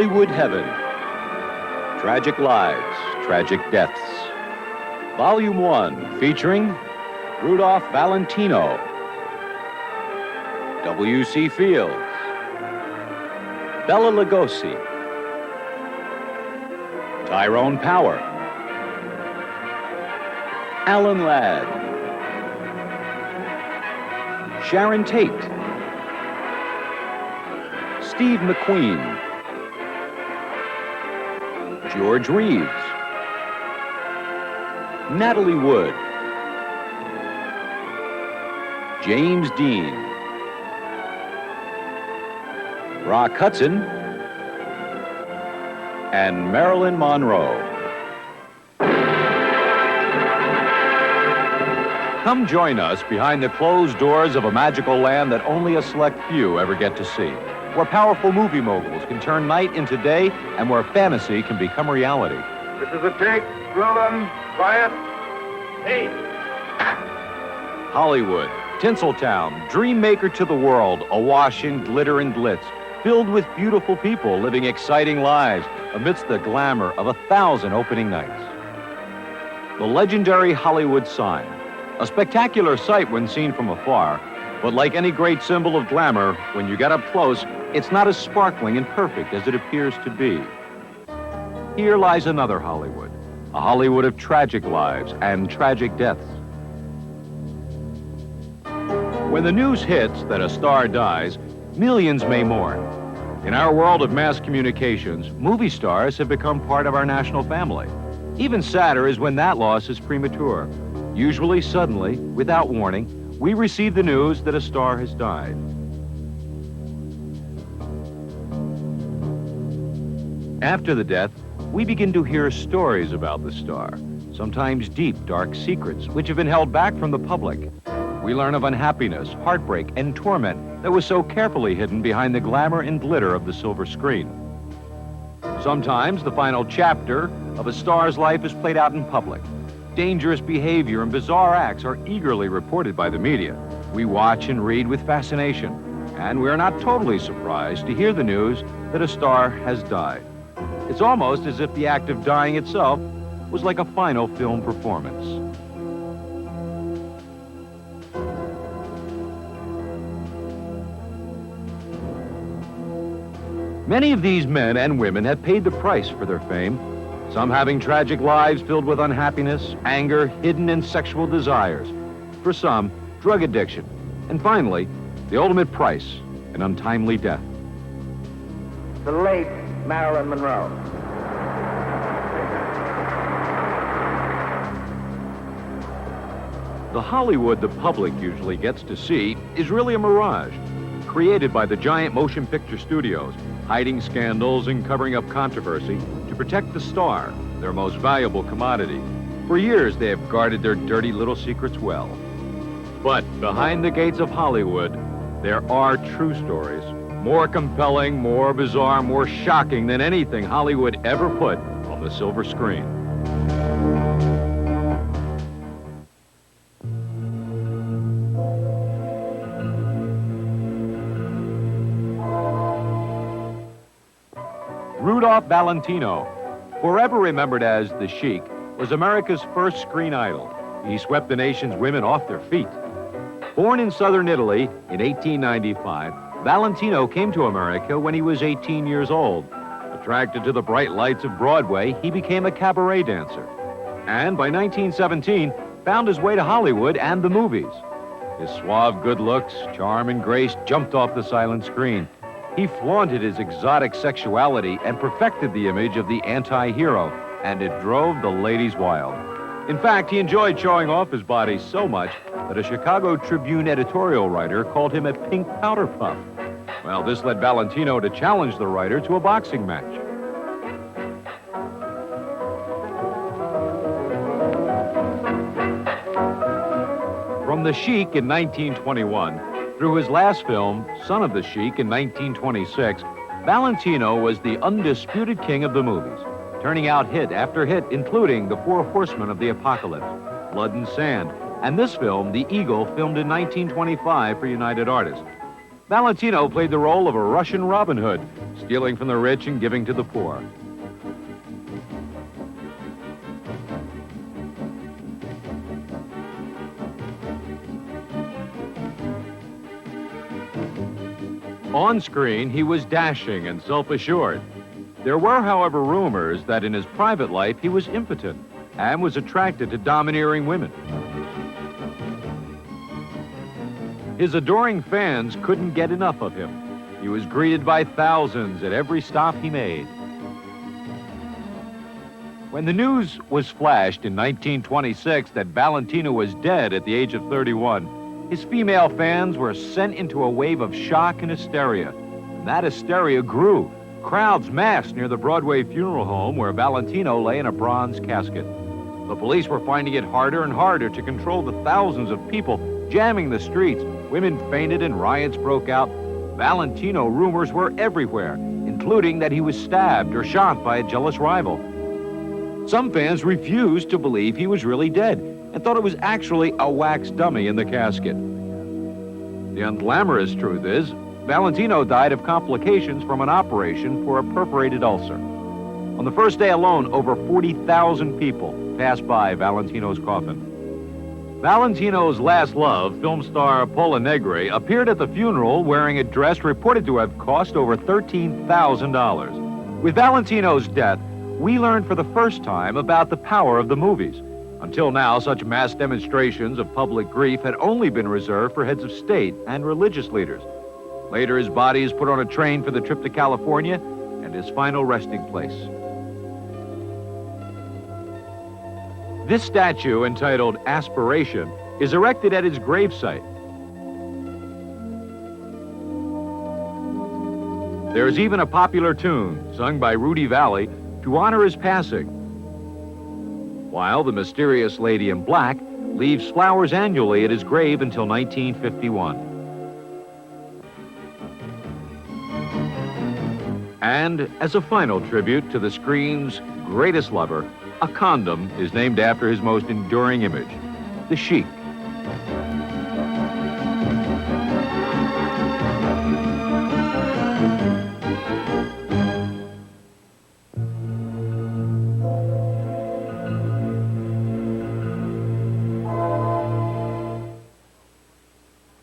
Hollywood Heaven. Tragic Lives, Tragic Deaths. Volume 1, featuring Rudolph Valentino, W.C. Fields, Bela Lugosi, Tyrone Power, Alan Ladd, Sharon Tate, Steve McQueen, George Reeves, Natalie Wood, James Dean, Rock Hudson, and Marilyn Monroe. Come join us behind the closed doors of a magical land that only a select few ever get to see, where powerful movie moguls can turn night into day and where fantasy can become reality. This is a take. Roll them. Quiet. Hey. Hollywood, Tinseltown, dream maker to the world, awash in glitter and glitz, filled with beautiful people living exciting lives amidst the glamour of 1,000 opening nights. The legendary Hollywood sign, a spectacular sight when seen from afar, but like any great symbol of glamour, when you get up close, it's not as sparkling and perfect as it appears to be. Here lies another Hollywood, a Hollywood of tragic lives and tragic deaths. When the news hits that a star dies, millions may mourn. In our world of mass communications, movie stars have become part of our national family. Even sadder is when that loss is premature. Usually suddenly, without warning, we receive the news that a star has died. After the death, we begin to hear stories about the star, sometimes deep, dark secrets which have been held back from the public. We learn of unhappiness, heartbreak, and torment that was so carefully hidden behind the glamour and glitter of the silver screen. Sometimes the final chapter of a star's life is played out in public. Dangerous behavior and bizarre acts are eagerly reported by the media. We watch and read with fascination, and we are not totally surprised to hear the news that a star has died. It's almost as if the act of dying itself was like a final film performance. Many of these men and women have paid the price for their fame, some having tragic lives filled with unhappiness, anger, hidden and sexual desires. For some, drug addiction. And finally, the ultimate price, an untimely death. The late Marilyn Monroe. The Hollywood the public usually gets to see is really a mirage, created by the giant motion picture studios, hiding scandals and covering up controversy to protect the star, their most valuable commodity. For years, they have guarded their dirty little secrets well. But behind the gates of Hollywood, there are true stories, more compelling, more bizarre, more shocking than anything Hollywood ever put on the silver screen. Rudolph Valentino, forever remembered as the Shiek, was America's first screen idol. He swept the nation's women off their feet. Born in southern Italy in 1895, Valentino came to America when he was 18 years old. Attracted to the bright lights of Broadway, he became a cabaret dancer. And by 1917, found his way to Hollywood and the movies. His suave good looks, charm, and grace jumped off the silent screen. He flaunted his exotic sexuality and perfected the image of the anti-hero, and it drove the ladies wild. In fact, he enjoyed showing off his body so much that a Chicago Tribune editorial writer called him a pink powder puff. Well, this led Valentino to challenge the writer to a boxing match. From the Shiek in 1921 through his last film, Son of the Shiek, in 1926, Valentino was the undisputed king of the movies, turning out hit after hit, including The Four Horsemen of the Apocalypse, Blood and Sand, and this film, The Eagle, filmed in 1925 for United Artists. Valentino played the role of a Russian Robin Hood, stealing from the rich and giving to the poor. On screen, he was dashing and self-assured. There were, however, rumors that in his private life he was impotent and was attracted to domineering women. His adoring fans couldn't get enough of him. He was greeted by thousands at every stop he made. When the news was flashed in 1926 that Valentino was dead at the age of 31, his female fans were sent into a wave of shock and hysteria. And that hysteria grew. Crowds massed near the Broadway funeral home where Valentino lay in a bronze casket. The police were finding it harder and harder to control the thousands of people jamming the streets. Women fainted and riots broke out. Valentino rumors were everywhere, including that he was stabbed or shot by a jealous rival. Some fans refused to believe he was really dead and thought it was actually a wax dummy in the casket. The unglamorous truth is, Valentino died of complications from an operation for a perforated ulcer. On the first day alone, over 40,000 people passed by Valentino's coffin. Valentino's last love, film star Paula Negri, appeared at the funeral wearing a dress reported to have cost over $13,000. With Valentino's death, we learned for the first time about the power of the movies. Until now, such mass demonstrations of public grief had only been reserved for heads of state and religious leaders. Later, his body is put on a train for the trip to California and his final resting place. This statue, entitled Aspiration, is erected at his gravesite. There is even a popular tune sung by Rudy Valley to honor his passing, while the mysterious lady in black leaves flowers annually at his grave until 1951. And as a final tribute to the screen's greatest lover, a condom is named after his most enduring image, the Shiek.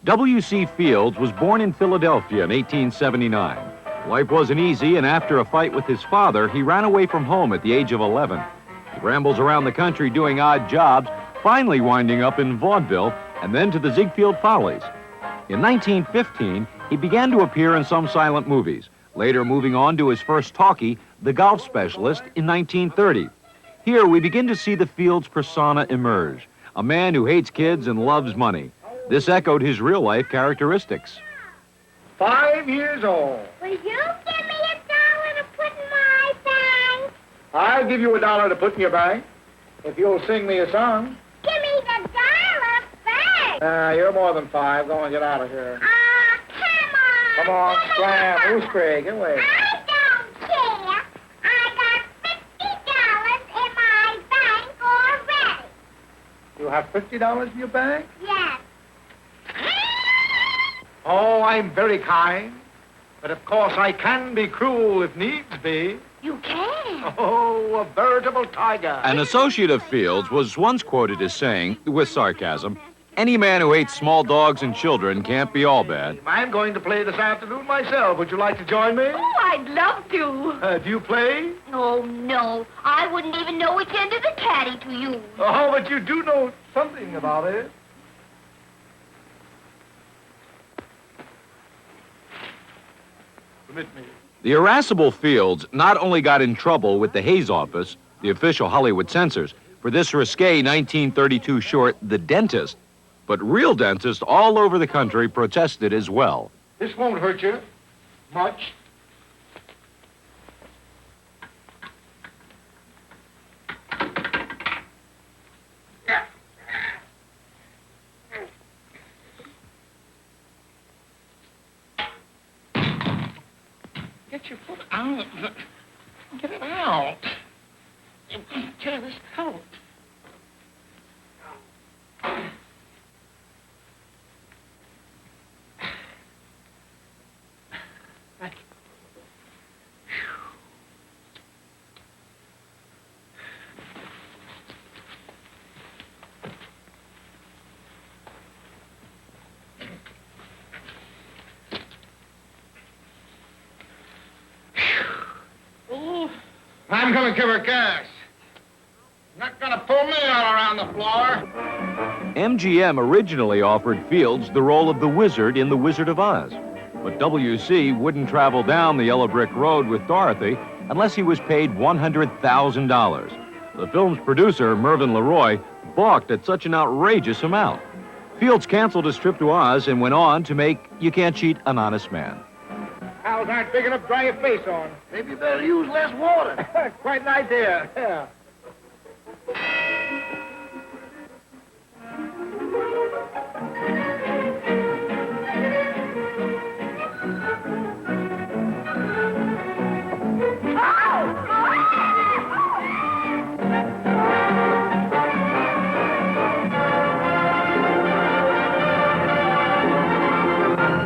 W.C. Fields was born in Philadelphia in 1879. Life wasn't easy, and after a fight with his father, he ran away from home at the age of 11. He rambles around the country doing odd jobs, finally winding up in vaudeville and then to the Ziegfeld Follies. In 1915, he began to appear in some silent movies, later moving on to his first talkie, The Golf Specialist, in 1930. Here we begin to see the Fields persona emerge, a man who hates kids and loves money. This echoed his real-life characteristics. 5 years old. Will you give me $1 to put in my bank? I'll give you $1 to put in your bank if you'll sing me a song. Give me the $1 back. You're more than 5. Go and get out of here. Come on. Come on, Give me scram. the Who's Craig? Get away. I don't care. I got $50 in my bank already. You have $50 in your bank? Yes. Oh, I'm very kind. But of course I can be cruel if needs be. You can. Oh, a veritable tiger. An associate of Fields was once quoted as saying, with sarcasm, "Any man who hates small dogs and children can't be all bad." I'm going to play this afternoon myself. Would you like to join me? Oh, I'd love to. Do you play? Oh, no. I wouldn't even know which end of the caddy to use. Oh, but you do know something about it. Permit me. The irascible Fields not only got in trouble with the Hays Office, the official Hollywood censors, for this risque 1932 short, The Dentist, but real dentists all over the country protested as well. This won't hurt you much. Get your foot out. Get it out. Tear this coat. I'm gonna give her gas. Not gonna pull me all around the floor. MGM originally offered Fields the role of the wizard in The Wizard of Oz. But WC wouldn't travel down the yellow brick road with Dorothy unless he was paid $100,000. The film's producer, Mervyn LeRoy, balked at such an outrageous amount. Fields canceled his trip to Oz and went on to make You Can't Cheat an Honest Man. Towels aren't big enough to dry your face on. Maybe you better use less water. Quite an idea, yeah.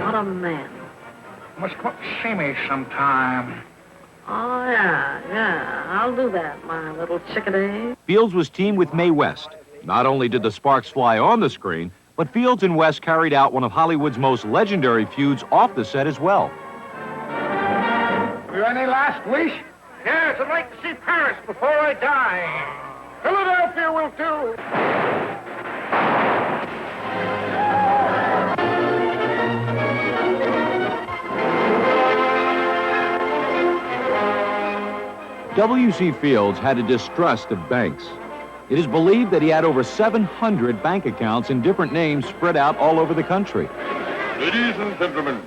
What a man. Must come up to see me sometime. Oh, yeah. I'll do that, my little chickadee. Fields was teamed with Mae West. Not only did the sparks fly on the screen, but Fields and West carried out one of Hollywood's most legendary feuds off the set as well. Have you any last wish? Yes, I'd like to see Paris before I die. Philadelphia will do. W.C. Fields had a distrust of banks. It is believed that he had over 700 bank accounts in different names spread out all over the country. Ladies and gentlemen,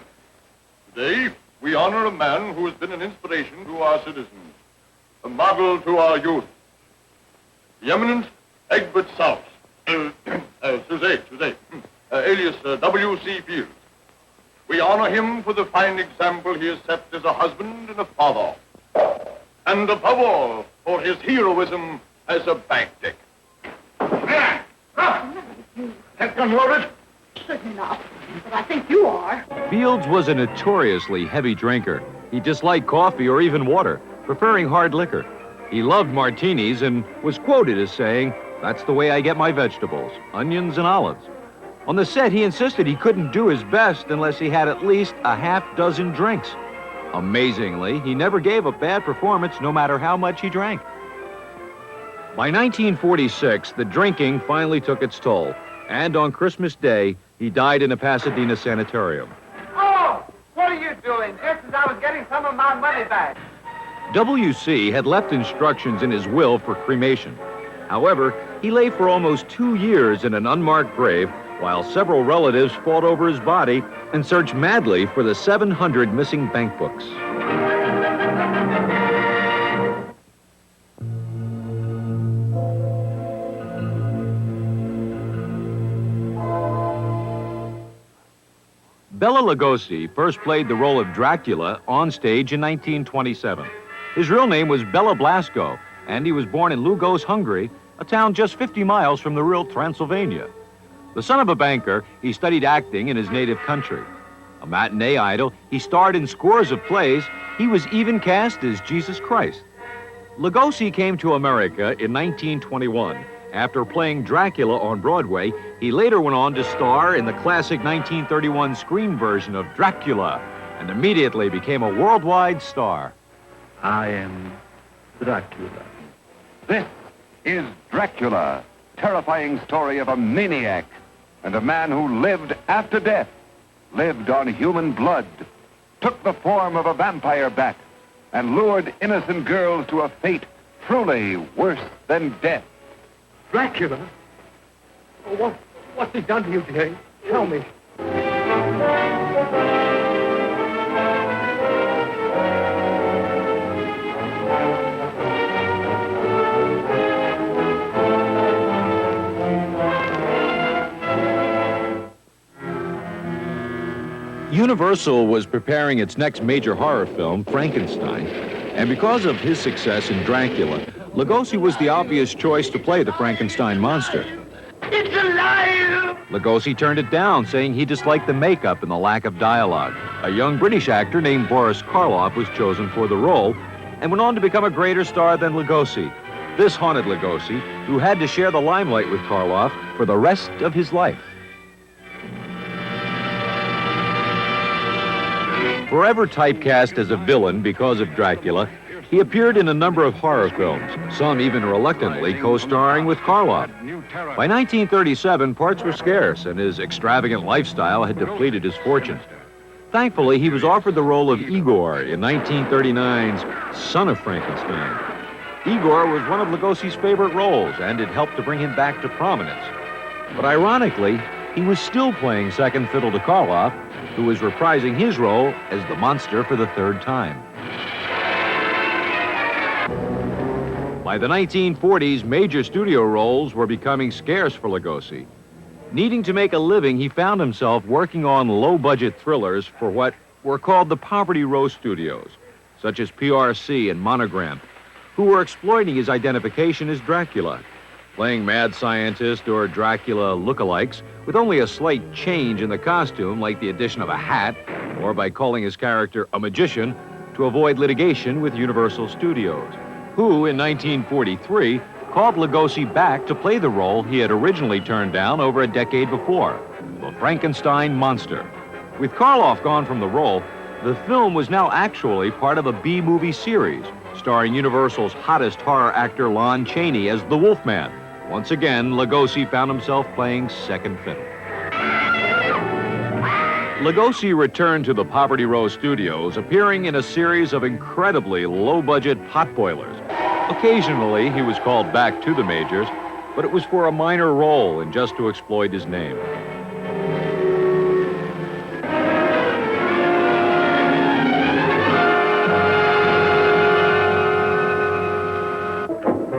today we honor a man who has been an inspiration to our citizens, a model to our youth, the eminent Egbert South, Suzette, alias W.C. Fields. We honor him for the fine example he has set as a husband and a father, and above all, for his heroism as a bank dick. There! Up! That gun loaded? Certainly not, but I think you are. Fields was a notoriously heavy drinker. He disliked coffee or even water, preferring hard liquor. He loved martinis and was quoted as saying, "That's the way I get my vegetables, onions and olives." On the set, he insisted he couldn't do his best unless he had at least a half dozen drinks. Amazingly, he never gave a bad performance no matter how much he drank. By 1946, the drinking finally took its toll, and on Christmas Day, he died in a Pasadena sanitarium. Oh! What are you doing? Just as I was getting some of my money back. W.C. had left instructions in his will for cremation. However, he lay for almost 2 years in an unmarked grave while several relatives fought over his body and searched madly for the 700 missing bank books. Bela Lugosi first played the role of Dracula on stage in 1927. His real name was Bela Blasco, and he was born in Lugos, Hungary, a town just 50 miles from the real Transylvania. The son of a banker, he studied acting in his native country. A matinee idol, he starred in scores of plays. He was even cast as Jesus Christ. Lugosi came to America in 1921. After playing Dracula on Broadway, he later went on to star in the classic 1931 screen version of Dracula and immediately became a worldwide star. I am Dracula. This is Dracula, terrifying story of a maniac and a man who lived after death, lived on human blood, took the form of a vampire bat, and lured innocent girls to a fate truly worse than death. Dracula? Oh, what's he done to you, Jay? Tell me. Universal was preparing its next major horror film, Frankenstein, and because of his success in Dracula, Lugosi was the obvious choice to play the Frankenstein monster. It's alive! Lugosi turned it down, saying he disliked the makeup and the lack of dialogue. A young British actor named Boris Karloff was chosen for the role and went on to become a greater star than Lugosi. This haunted Lugosi, who had to share the limelight with Karloff for the rest of his life. Forever typecast as a villain because of Dracula, He appeared in a number of horror films, some even reluctantly co-starring with Karloff. By 1937, parts were scarce, and his extravagant lifestyle had depleted his fortune. Thankfully, he was offered the role of Igor in 1939's Son of Frankenstein. Igor was one of Lugosi's favorite roles, and it helped to bring him back to prominence. But ironically, he was still playing second fiddle to Karloff, who was reprising his role as the monster for the third time. By the 1940s, major studio roles were becoming scarce for Lugosi. Needing to make a living, he found himself working on low-budget thrillers for what were called the Poverty Row Studios, such as PRC and Monogram, who were exploiting his identification as Dracula, playing mad scientist or Dracula lookalikes with only a slight change in the costume, like the addition of a hat, or by calling his character a magician to avoid litigation with Universal Studios, who, in 1943, called Lugosi back to play the role he had originally turned down over a decade before, the Frankenstein monster. With Karloff gone from the role, the film was now actually part of a B-movie series, starring Universal's hottest horror actor Lon Chaney as the Wolfman. Once again, Lugosi found himself playing second fiddle. Lugosi returned to the Poverty Row Studios, appearing in a series of incredibly low-budget potboilers. Occasionally, he was called back to the majors, but it was for a minor role and just to exploit his name.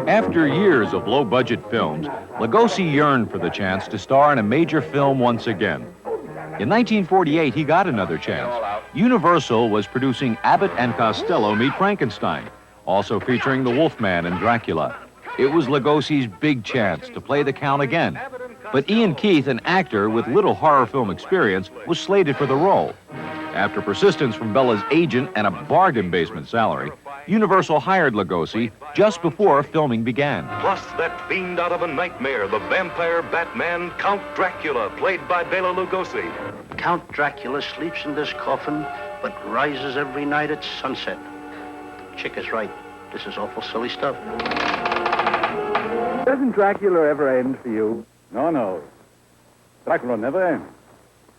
After years of low-budget films, Lugosi yearned for the chance to star in a major film once again. In 1948, he got another chance. Universal was producing Abbott and Costello Meet Frankenstein, also featuring the Wolfman and Dracula. It was Lugosi's big chance to play the Count again. But Ian Keith, an actor with little horror film experience, was slated for the role. After persistence from Bela's agent and a bargain basement salary, Universal hired Lugosi just before filming began. Plus that fiend out of a nightmare, the vampire Batman, Count Dracula, played by Bela Lugosi. Count Dracula sleeps in this coffin, but rises every night at sunset. Chick is right. This is awful silly stuff. Doesn't Dracula ever end for you? No. Dracula never ends.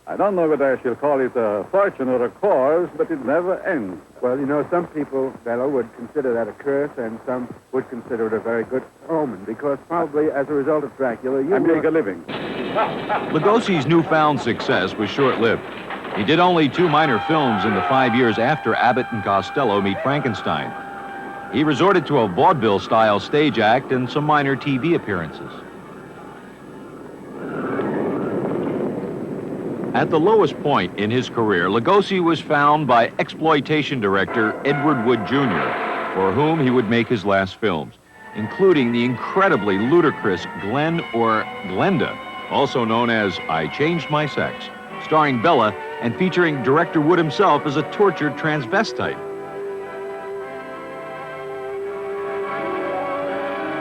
I don't know whether I shall call it a fortune or a cause, but it never ends. Well, you know, some people, Bela, would consider that a curse, and some would consider it a very good omen, because probably as a result of Dracula, I make a living. Lugosi's newfound success was short-lived. He did only 2 minor films in the 5 years after Abbott and Costello Meet Frankenstein. He resorted to a vaudeville-style stage act and some minor TV appearances. At the lowest point in his career, Lugosi was found by exploitation director Edward Wood Jr., for whom he would make his last films, including the incredibly ludicrous Glenn or Glenda, also known as I Changed My Sex, starring Bela and featuring director Wood himself as a tortured transvestite.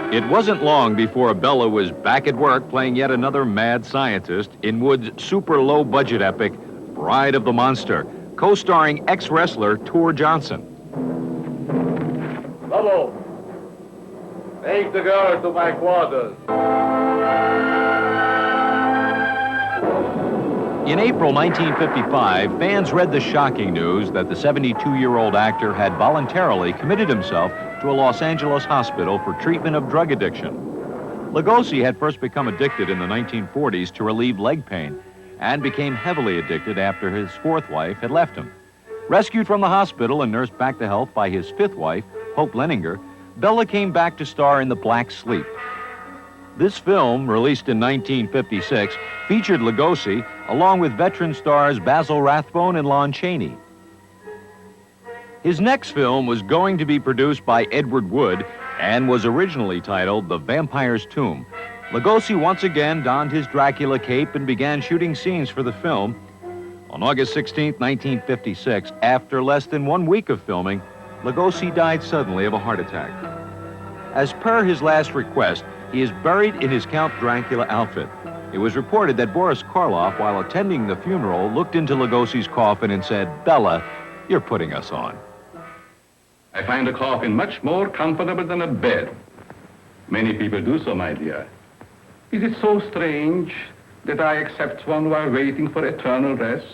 It wasn't long before Bela was back at work playing yet another mad scientist in Wood's super low-budget epic, Bride of the Monster, co-starring ex-wrestler Tor Johnson. Lobo, take the girl to my quarters. In April 1955, fans read the shocking news that the 72-year-old actor had voluntarily committed himself to a Los Angeles hospital for treatment of drug addiction. Lugosi had first become addicted in the 1940s to relieve leg pain and became heavily addicted after his 4th wife had left him. Rescued from the hospital and nursed back to health by his 5th wife, Hope Leninger, Bela came back to star in The Black Sleep. This film, released in 1956, featured Lugosi along with veteran stars Basil Rathbone and Lon Chaney. His next film was going to be produced by Edward Wood and was originally titled The Vampire's Tomb. Lugosi once again donned his Dracula cape and began shooting scenes for the film. On August 16, 1956, after less than 1 week of filming, Lugosi died suddenly of a heart attack. As per his last request, he is buried in his Count Dracula outfit. It was reported that Boris Karloff, while attending the funeral, looked into Lugosi's coffin and said, "Bela, you're putting us on." I find a coffin much more comfortable than a bed. Many people do so, my dear. Is it so strange that I accept one while waiting for eternal rest?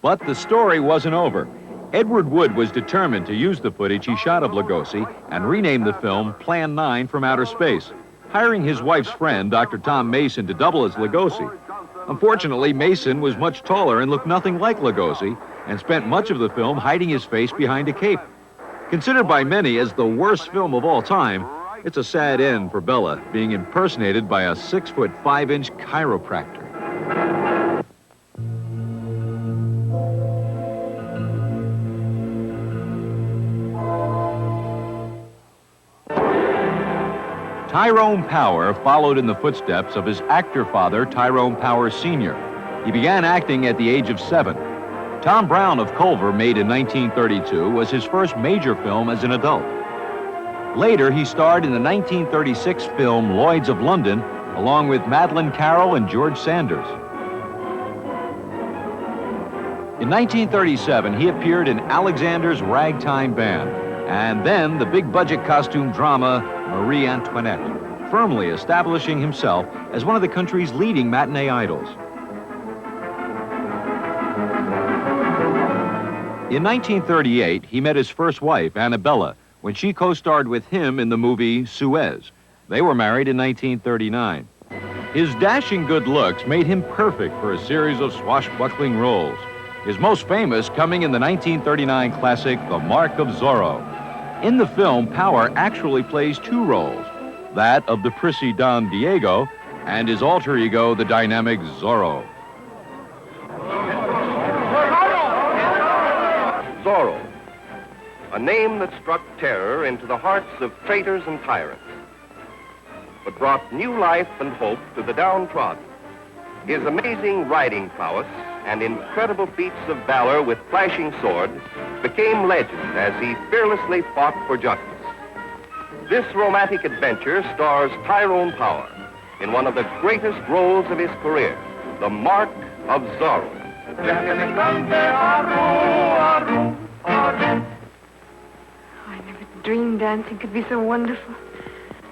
But the story wasn't over. Edward Wood was determined to use the footage he shot of Lugosi and rename the film Plan 9 from Outer Space, hiring his wife's friend, Dr. Tom Mason, to double as Lugosi. Unfortunately, Mason was much taller and looked nothing like Lugosi, and spent much of the film hiding his face behind a cape. Considered by many as the worst film of all time, it's a sad end for Bela, being impersonated by a 6'5" chiropractor. Tyrone Power followed in the footsteps of his actor father, Tyrone Power Sr. He began acting at the age of 7. Tom Brown of Culver, made in 1932, was his first major film as an adult. Later, he starred in the 1936 film Lloyds of London, along with Madeleine Carroll and George Sanders. In 1937, he appeared in Alexander's Ragtime Band, and then the big-budget costume drama Marie Antoinette, firmly establishing himself as one of the country's leading matinee idols. In 1938, he met his first wife, Annabella, when she co-starred with him in the movie Suez. They were married in 1939. His dashing good looks made him perfect for a series of swashbuckling roles, his most famous coming in the 1939 classic The Mark of Zorro. In the film, Power actually plays 2 roles, that of the prissy Don Diego and his alter ego, the dynamic Zorro. Zorro, a name that struck terror into the hearts of traitors and tyrants, but brought new life and hope to the downtrodden. His amazing riding prowess and incredible feats of valor with flashing swords became legend as he fearlessly fought for justice. This romantic adventure stars Tyrone Power in one of the greatest roles of his career, The Mark of Zorro. I never dreamed dancing could be so wonderful.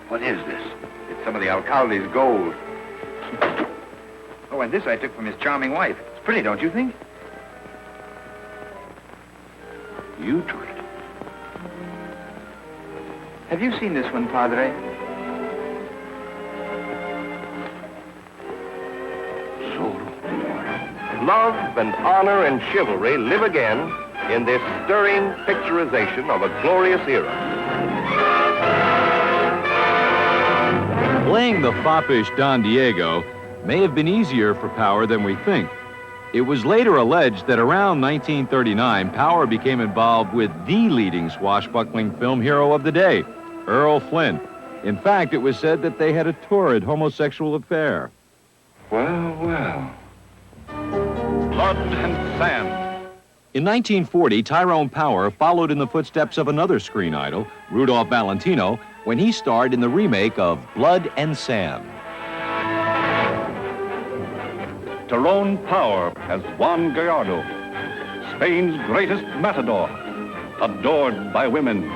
What is this? It's some of the alcalde's gold. Oh, and this I took from his charming wife. It's pretty, don't you think? You took it. Have you seen this one, Padre? Love and honor and chivalry live again in this stirring picturization of a glorious era. Playing the foppish Don Diego may have been easier for Power than we think. It was later alleged that around 1939, Power became involved with the leading swashbuckling film hero of the day, Earl Flynn. In fact, it was said that they had a torrid homosexual affair. Well, well. Blood and sand. In 1940, Tyrone Power followed in the footsteps of another screen idol, Rudolph Valentino, when he starred in the remake of Blood and Sand. Tyrone Power as Juan Gallardo, Spain's greatest matador, adored by women,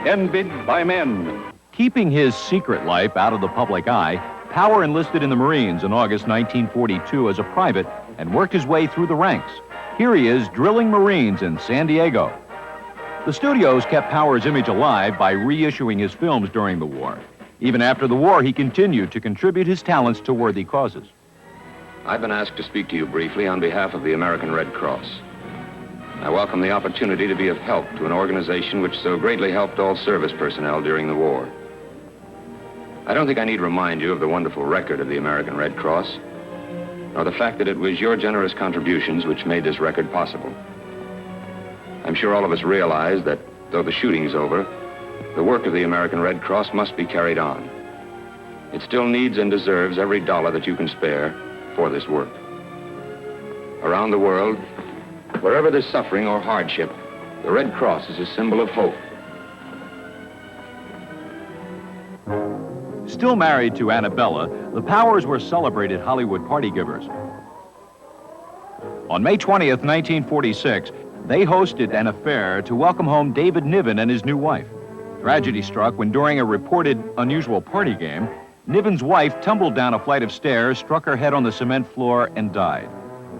envied by men. Keeping his secret life out of the public eye, Power enlisted in the Marines in August 1942 as a private and worked his way through the ranks. Here he is drilling Marines in San Diego. The studios kept Power's image alive by reissuing his films during the war. Even after the war, he continued to contribute his talents to worthy causes. I've been asked to speak to you briefly on behalf of the American Red Cross. I welcome the opportunity to be of help to an organization which so greatly helped all service personnel during the war. I don't think I need remind you of the wonderful record of the American Red Cross, nor the fact that it was your generous contributions which made this record possible. I'm sure all of us realize that, though the shooting's over, the work of the American Red Cross must be carried on. It still needs and deserves every dollar that you can spare for this work. Around the world, wherever there's suffering or hardship, the Red Cross is a symbol of hope. Still married to Annabella, the Powers were celebrated Hollywood party givers. On May 20th, 1946, They hosted an affair to welcome home David Niven and his new wife. Tragedy struck when during a reported unusual party game, Niven's wife tumbled down a flight of stairs, struck her head on the cement floor, and died.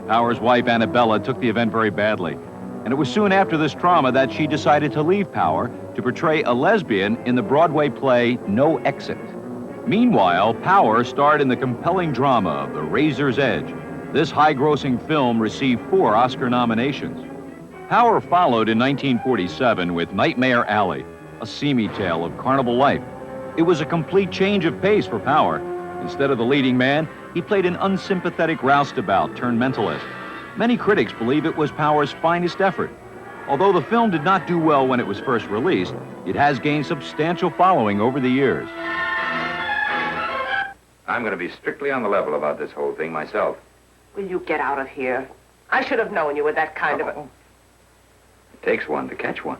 Power's wife, Annabella, took the event very badly, and it was soon after this trauma that she decided to leave Power to portray a lesbian in the Broadway play No Exit. Meanwhile, Power starred in the compelling drama The Razor's Edge. This high-grossing film received 4 Oscar nominations. Power followed in 1947 with Nightmare Alley, a seamy tale of carnival life. It was a complete change of pace for Power. Instead of the leading man, he played an unsympathetic roustabout turned mentalist. Many critics believe it was Power's finest effort. Although the film did not do well when it was first released, it has gained substantial following over the years. I'm going to be strictly on the level about this whole thing myself. Will you get out of here? I should have known you were that kind of a... It takes one to catch one.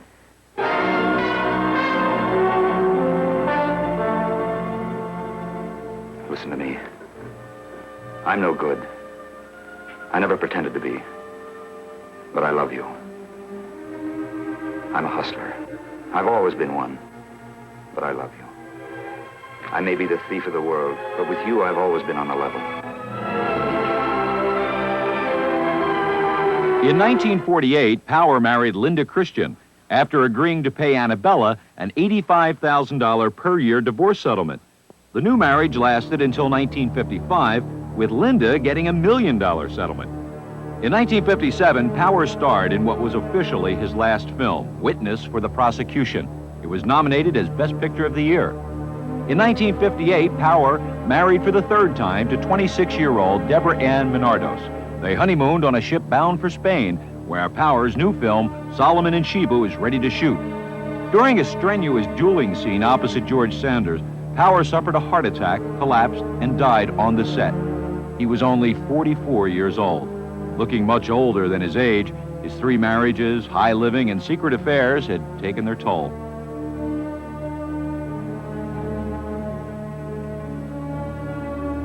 Listen to me. I'm no good. I never pretended to be. But I love you. I'm a hustler. I've always been one. But I love you. I may be the thief of the world, but with you, I've always been on the level. In 1948, Power married Linda Christian after agreeing to pay Annabella an $85,000 per year divorce settlement. The new marriage lasted until 1955, with Linda getting a $1 million settlement. In 1957, Power starred in what was officially his last film, Witness for the Prosecution. It was nominated as Best Picture of the Year. In 1958, Power married for the 3rd time to 26-year-old Deborah Ann Menardos. They honeymooned on a ship bound for Spain, where Power's new film, Solomon and Sheba, is ready to shoot. During a strenuous dueling scene opposite George Sanders, Power suffered a heart attack, collapsed, and died on the set. He was only 44 years old. Looking much older than his age, his 3 marriages, high living, and secret affairs had taken their toll.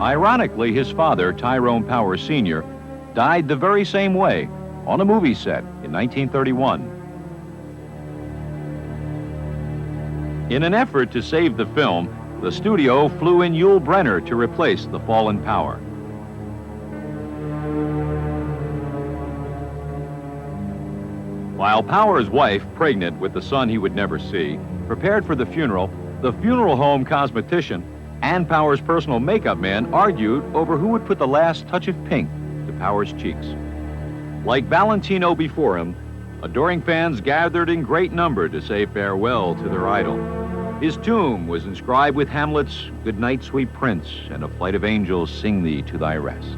Ironically, his father, Tyrone Power Sr., died the very same way, on a movie set in 1931. In an effort to save the film, the studio flew in Yul Brynner to replace the fallen Power. While Power's wife, pregnant with the son he would never see, prepared for the funeral home cosmetician and Power's personal makeup man argued over who would put the last touch of pink to Power's cheeks. Like Valentino before him, adoring fans gathered in great number to say farewell to their idol. His tomb was inscribed with Hamlet's "Good night, sweet prince, and a flight of angels sing thee to thy rest."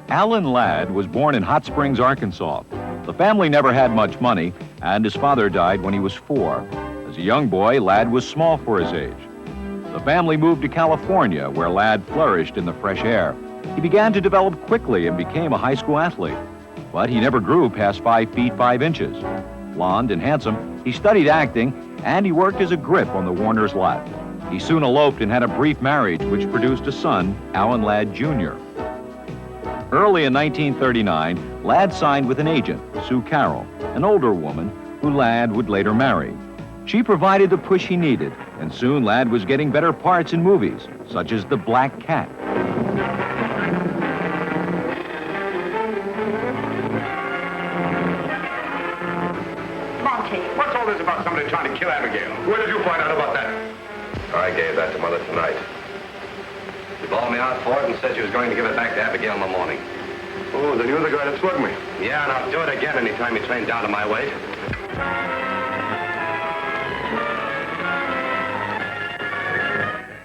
Alan Ladd was born in Hot Springs, Arkansas. The family never had much money, and his father died when he was 4. As a young boy, Ladd was small for his age. The family moved to California, where Ladd flourished in the fresh air. He began to develop quickly and became a high school athlete, but he never grew past 5 feet 5 inches. Blond and handsome, he studied acting, and he worked as a grip on the Warner's lot. He soon eloped and had a brief marriage, which produced a son, Alan Ladd Jr. Early in 1939, Ladd signed with an agent, Sue Carroll, an older woman who Ladd would later marry. She provided the push he needed, and soon Ladd was getting better parts in movies, such as The Black Cat. Monty, what's all this about somebody trying to kill Abigail? Where did you find out about that? I gave that to Mother tonight. She bawled me out for it and said she was going to give it back to Abigail in the morning. Oh, then you're the guy that slugged me. Yeah, and I'll do it again anytime you train down to my weight.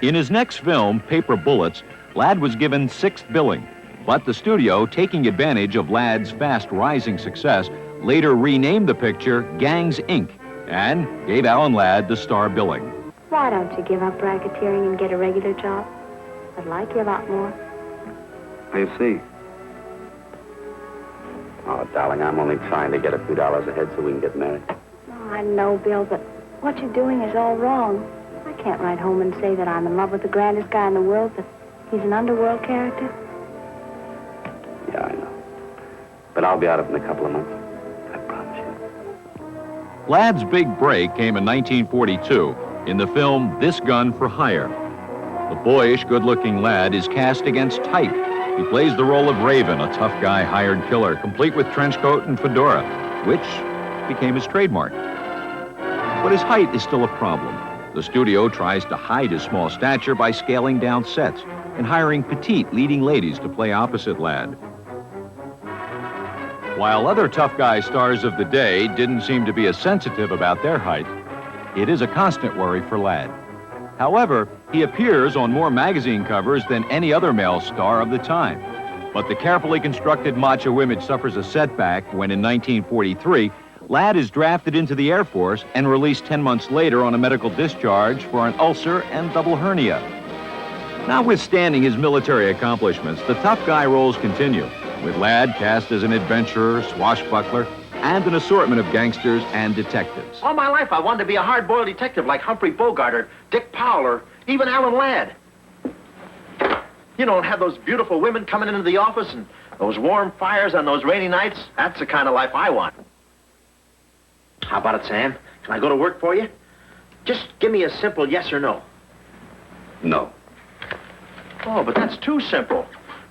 In his next film, Paper Bullets, Ladd was given 6th billing, but the studio, taking advantage of Ladd's fast-rising success, later renamed the picture Gangs, Inc., and gave Alan Ladd the star billing. Why don't you give up racketeering and get a regular job? I'd like you a lot more. I see. Oh, darling, I'm only trying to get a few dollars ahead so we can get married. Oh, I know, Bill, but what you're doing is all wrong. I can't write home and say that I'm in love with the grandest guy in the world, but he's an underworld character. Yeah, I know. But I'll be out of it in a couple of months. I promise you. Ladd's big break came in 1942 in the film This Gun for Hire. The boyish, good-looking Ladd is cast against type. He plays the role of Raven, a tough guy hired killer, complete with trench coat and fedora, which became his trademark. But his height is still a problem. The studio tries to hide his small stature by scaling down sets and hiring petite leading ladies to play opposite Ladd. While other tough guy stars of the day didn't seem to be as sensitive about their height, it is a constant worry for Ladd. However, he appears on more magazine covers than any other male star of the time. But the carefully constructed macho image suffers a setback when in 1943, Ladd is drafted into the Air Force and released 10 months later on a medical discharge for an ulcer and double hernia. Notwithstanding his military accomplishments, the tough guy roles continue, with Ladd cast as an adventurer, swashbuckler, and an assortment of gangsters and detectives. All my life, I wanted to be a hard-boiled detective like Humphrey Bogart or Dick Powell or even Alan Ladd. You know, and have those beautiful women coming into the office and those warm fires on those rainy nights. That's the kind of life I want. How about it, Sam? Can I go to work for you? Just give me a simple yes or no. No. Oh, but that's too simple.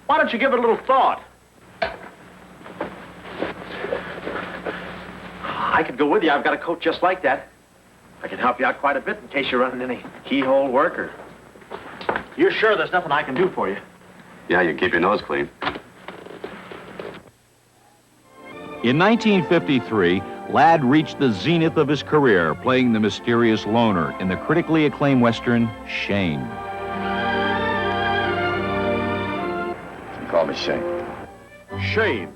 Why don't you give it a little thought? I could go with you. I've got a coat just like that. I can help you out quite a bit in case you're running any keyhole work or... You're sure there's nothing I can do for you? Yeah, you keep your nose clean. In 1953, Ladd reached the zenith of his career, playing the mysterious loner in the critically acclaimed Western, Shane. You call me Shane. Shane,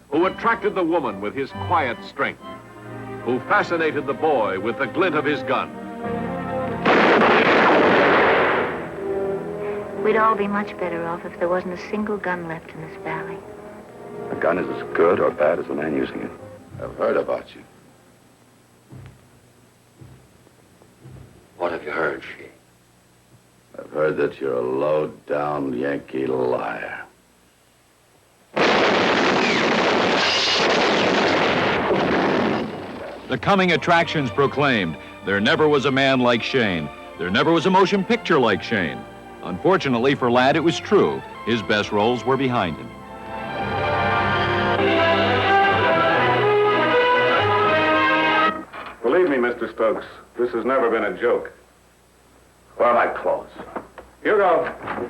who attracted the woman with his quiet strength, who fascinated the boy with the glint of his gun. We'd all be much better off if there wasn't a single gun left in this valley. A gun is as good or bad as the man using it. I've heard about you. What have you heard, Shiek? I've heard that you're a low-down Yankee liar. The coming attractions proclaimed, there never was a man like Shane. There never was a motion picture like Shane. Unfortunately for Ladd, it was true. His best roles were behind him. Believe me, Mr. Stokes, this has never been a joke. Where are my clothes? You go.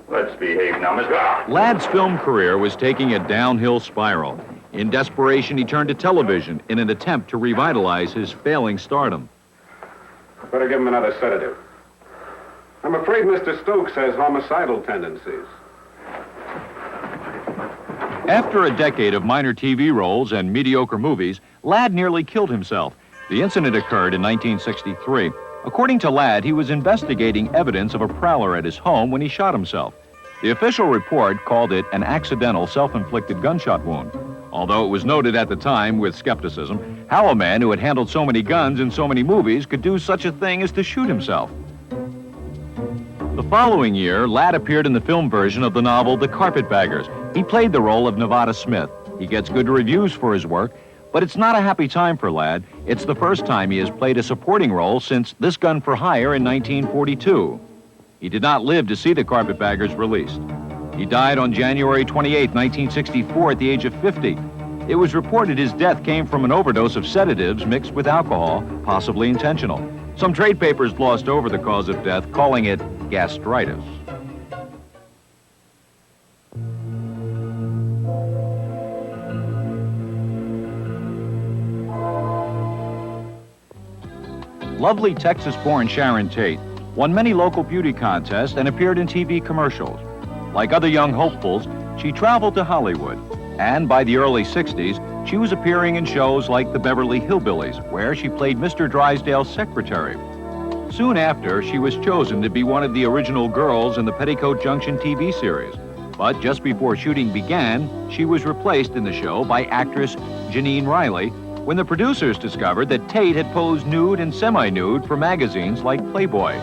Let's behave now, Mr. Ladd's film career was taking a downhill spiral. In desperation, he turned to television in an attempt to revitalize his failing stardom. Better give him another sedative. I'm afraid Mr. Stokes has homicidal tendencies. After a decade of minor TV roles and mediocre movies, Ladd nearly killed himself. The incident occurred in 1963. According to Ladd, he was investigating evidence of a prowler at his home when he shot himself. The official report called it an accidental self-inflicted gunshot wound, although it was noted at the time with skepticism how a man who had handled so many guns in so many movies could do such a thing as to shoot himself. The following year, Ladd appeared in the film version of the novel The Carpetbaggers. He played the role of Nevada Smith. He gets good reviews for his work, but it's not a happy time for Ladd. It's the first time he has played a supporting role since This Gun for Hire in 1942. He did not live to see The Carpetbaggers released. He died on January 28, 1964, at the age of 50. It was reported his death came from an overdose of sedatives mixed with alcohol, possibly intentional. Some trade papers glossed over the cause of death, calling it gastritis. Lovely Texas-born Sharon Tate won many local beauty contests and appeared in TV commercials. Like other young hopefuls, she traveled to Hollywood, and by the early 60s, she was appearing in shows like The Beverly Hillbillies, where she played Mr. Drysdale's secretary. Soon after, she was chosen to be one of the original girls in the Petticoat Junction TV series. But just before shooting began, she was replaced in the show by actress Janine Riley, when the producers discovered that Tate had posed nude and semi-nude for magazines like Playboy.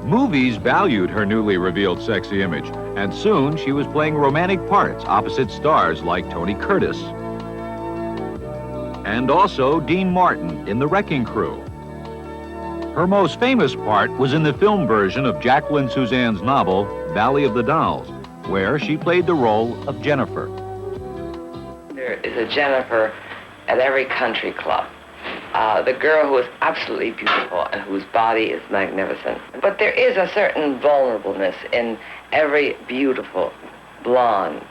Movies valued her newly revealed sexy image, and soon she was playing romantic parts opposite stars like Tony Curtis and also Dean Martin in The Wrecking Crew. Her most famous part was in the film version of Jacqueline Suzanne's novel, Valley of the Dolls, where she played the role of Jennifer. There is a Jennifer at every country club. The girl who is absolutely beautiful and whose body is magnificent. But there is a certain vulnerableness in every beautiful blonde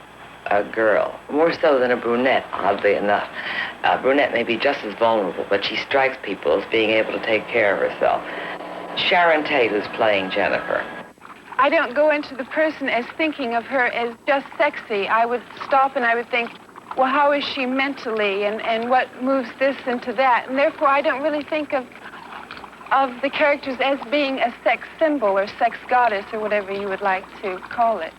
girl, more so than a brunette, oddly enough. A brunette may be just as vulnerable, but she strikes people as being able to take care of herself. Sharon Tate is playing Jennifer. I don't go into the person as thinking of her as just sexy. I would stop and I would think, well, how is she mentally, and what moves this into that? And therefore, I don't really think of the characters as being a sex symbol or sex goddess or whatever you would like to call it.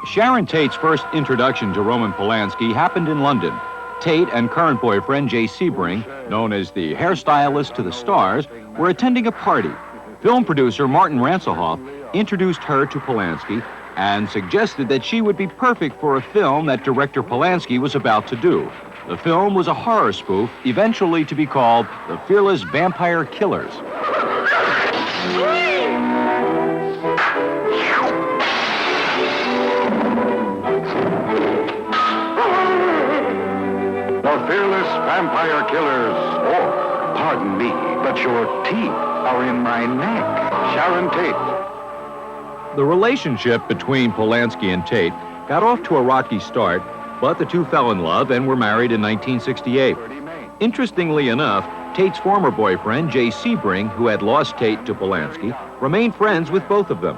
Sharon Tate's first introduction to Roman Polanski happened in London. Tate and current boyfriend Jay Sebring, known as the hairstylist to the stars, were attending a party. Film producer Martin Ranselhoff introduced her to Polanski and suggested that she would be perfect for a film that director Polanski was about to do. The film was a horror spoof, eventually to be called The Fearless Vampire Killers. The Fearless Vampire Killers, or, pardon me, but your teeth are in my neck. Sharon Tate. The relationship between Polanski and Tate got off to a rocky start, but the two fell in love and were married in 1968. Interestingly enough, Tate's former boyfriend, Jay Sebring, who had lost Tate to Polanski, remained friends with both of them.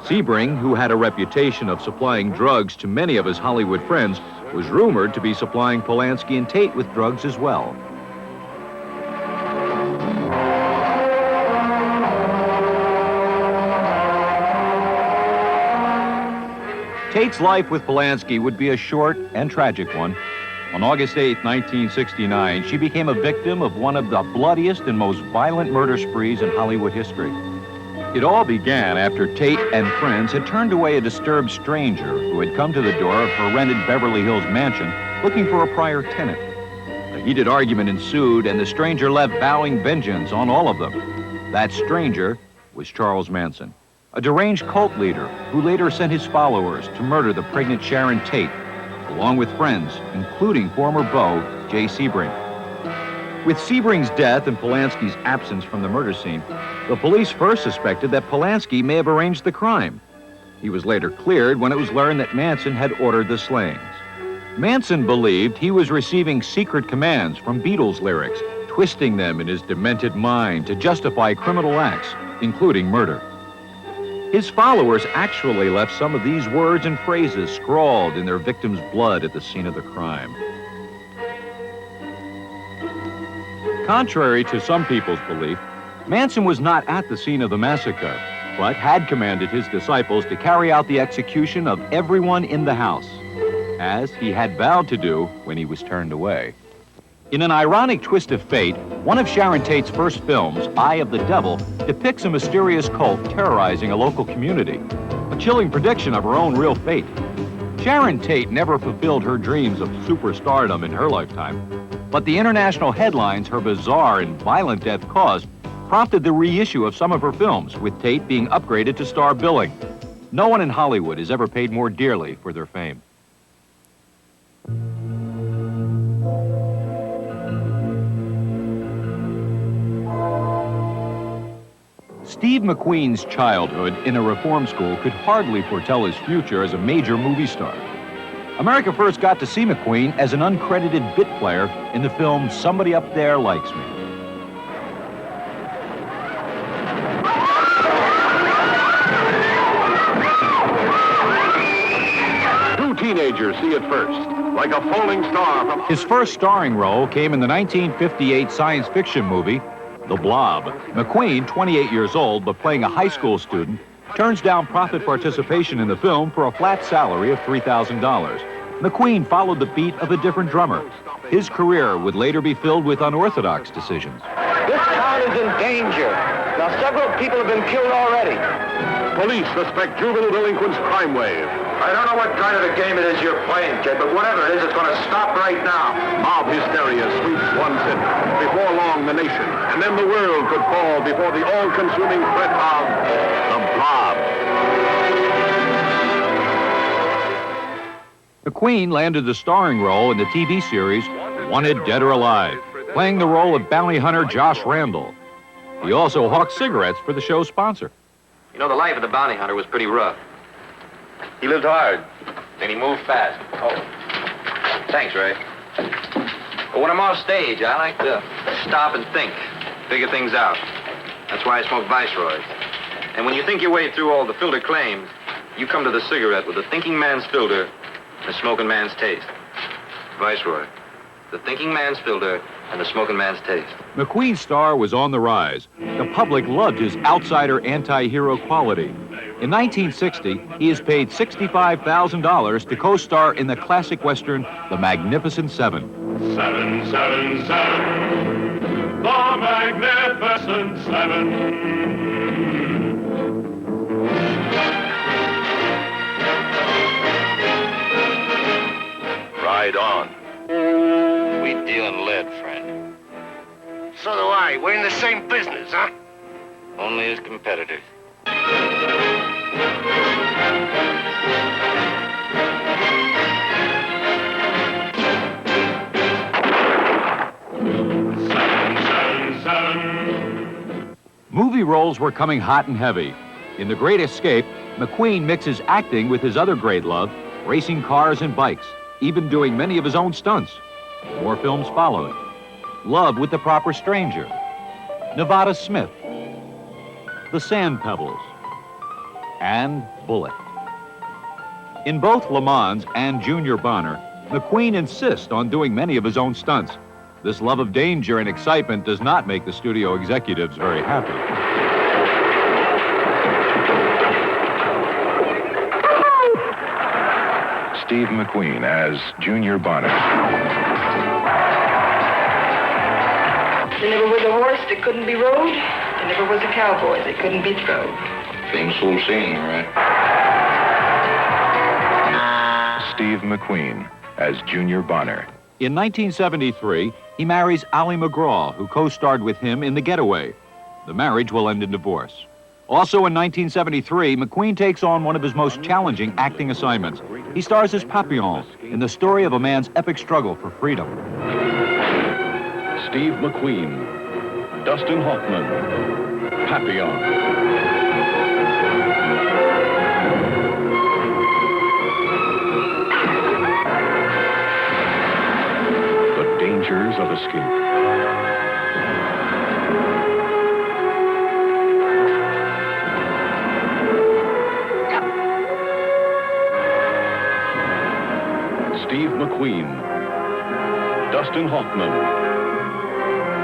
Sebring, who had a reputation of supplying drugs to many of his Hollywood friends, was rumored to be supplying Polanski and Tate with drugs as well. Tate's life with Polanski would be a short and tragic one. On August 8, 1969, she became a victim of one of the bloodiest and most violent murder sprees in Hollywood history. It all began after Tate and friends had turned away a disturbed stranger who had come to the door of her rented Beverly Hills mansion looking for a prior tenant. A heated argument ensued, and the stranger left vowing vengeance on all of them. That stranger was Charles Manson, a deranged cult leader who later sent his followers to murder the pregnant Sharon Tate, along with friends, including former beau Jay Sebring. With Sebring's death and Polanski's absence from the murder scene, the police first suspected that Polanski may have arranged the crime. He was later cleared when it was learned that Manson had ordered the slayings. Manson believed he was receiving secret commands from Beatles lyrics, twisting them in his demented mind to justify criminal acts, including murder. His followers actually left some of these words and phrases scrawled in their victims' blood at the scene of the crime. Contrary to some people's belief, Manson was not at the scene of the massacre, but had commanded his disciples to carry out the execution of everyone in the house, as he had vowed to do when he was turned away. In an ironic twist of fate, one of Sharon Tate's first films, Eye of the Devil, depicts a mysterious cult terrorizing a local community, a chilling prediction of her own real fate. Sharon Tate never fulfilled her dreams of superstardom in her lifetime, but the international headlines her bizarre and violent death caused prompted the reissue of some of her films, with Tate being upgraded to star billing. No one in Hollywood has ever paid more dearly for their fame. Steve McQueen's childhood in a reform school could hardly foretell his future as a major movie star. America first got to see McQueen as an uncredited bit player in the film Somebody Up There Likes Me. Two teenagers see it first, like a falling star from... His first starring role came in the 1958 science fiction movie, The Blob. McQueen, 28 years old but playing a high school student, turns down profit participation in the film for a flat salary of $3,000. McQueen followed the beat of a different drummer. His career would later be filled with unorthodox decisions. This town is in danger. Now, several people have been killed already. Police suspect juvenile delinquents' crime wave. I don't know what kind of a game it is you're playing, kid, but whatever it is, it's going to stop right now. Mob hysteria sweeps one city. Before long, the nation, and then the world could fall before the all-consuming threat of the mob. McQueen landed the starring role in the TV series Wanted, Dead or Alive, playing the role of bounty hunter Josh Randall. He also hawked cigarettes for the show's sponsor. You know, the life of the bounty hunter was pretty rough. He lived hard, and he moved fast. Oh, thanks, Ray. But when I'm off stage, I like to stop and think, figure things out. That's why I smoke Viceroys. And when you think your way through all the filter claims, you come to the cigarette with the thinking man's filter and the smoking man's taste. Viceroy, the thinking man's filter and the smoking man's taste. McQueen's star was on the rise. The public loved his outsider anti-hero quality. In 1960, he is paid $65,000 to co-star in the classic Western, The Magnificent Seven. 777, The Magnificent Seven. Ride on. We deal in lead, friend. So do I. We're in the same business, huh? Only as competitors. Movie roles were coming hot and heavy. In The Great Escape, McQueen mixes acting with his other great love, racing cars and bikes, even doing many of his own stunts. More films followed. Love with the Proper Stranger, Nevada Smith, The Sand Pebbles, and Bullet. In both Le Mans and Junior Bonner, McQueen insists on doing many of his own stunts. This love of danger and excitement does not make the studio executives very happy. Steve McQueen as Junior Bonner. There never was a horse that couldn't be rode. There never was a cowboy that couldn't be throwed. Famous old saying, right? Steve McQueen as Junior Bonner. In 1973, he marries Ally McGraw, who co-starred with him in The Getaway. The marriage will end in divorce. Also in 1973, McQueen takes on one of his most challenging acting assignments. He stars as Papillon in the story of a man's epic struggle for freedom. Steve McQueen, Dustin Hoffman, Papillon. The dangers of escape. Steve McQueen, Dustin Hoffman,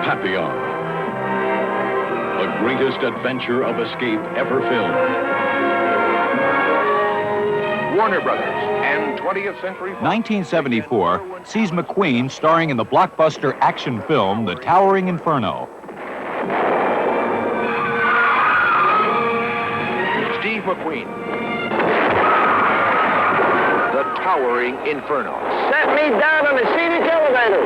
Papillon. The greatest adventure of escape ever filmed. Warner Brothers and 20th Century Fox. 1974 sees McQueen starring in the blockbuster action film The Towering Inferno. Steve McQueen. The Towering Inferno. Set me down on the scenic elevator.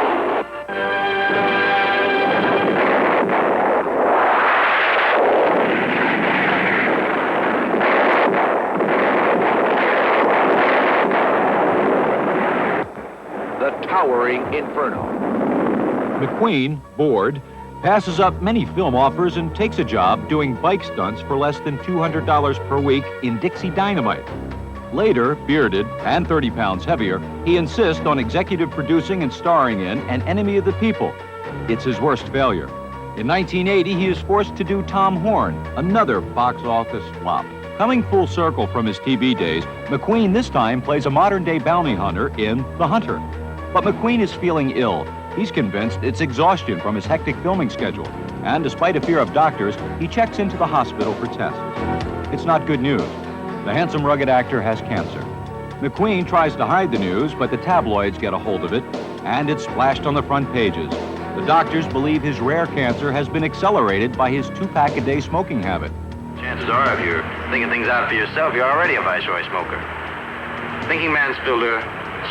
The Towering Inferno. McQueen, bored, passes up many film offers and takes a job doing bike stunts for less than $200 per week in Dixie Dynamite. Later, bearded and 30 pounds heavier, he insists on executive producing and starring in An Enemy of the People. It's his worst failure. In 1980, he is forced to do Tom Horn, another box office flop. Coming full circle from his TV days, McQueen this time plays a modern-day bounty hunter in The Hunter. But McQueen is feeling ill. He's convinced it's exhaustion from his hectic filming schedule. And despite a fear of doctors, he checks into the hospital for tests. It's not good news. The handsome, rugged actor has cancer. McQueen tries to hide the news, but the tabloids get a hold of it, and it's splashed on the front pages. The doctors believe his rare cancer has been accelerated by his 2-pack-a-day smoking habit. Chances are, if you're thinking things out for yourself, you're already a viceroy smoker. Thinking man's filter,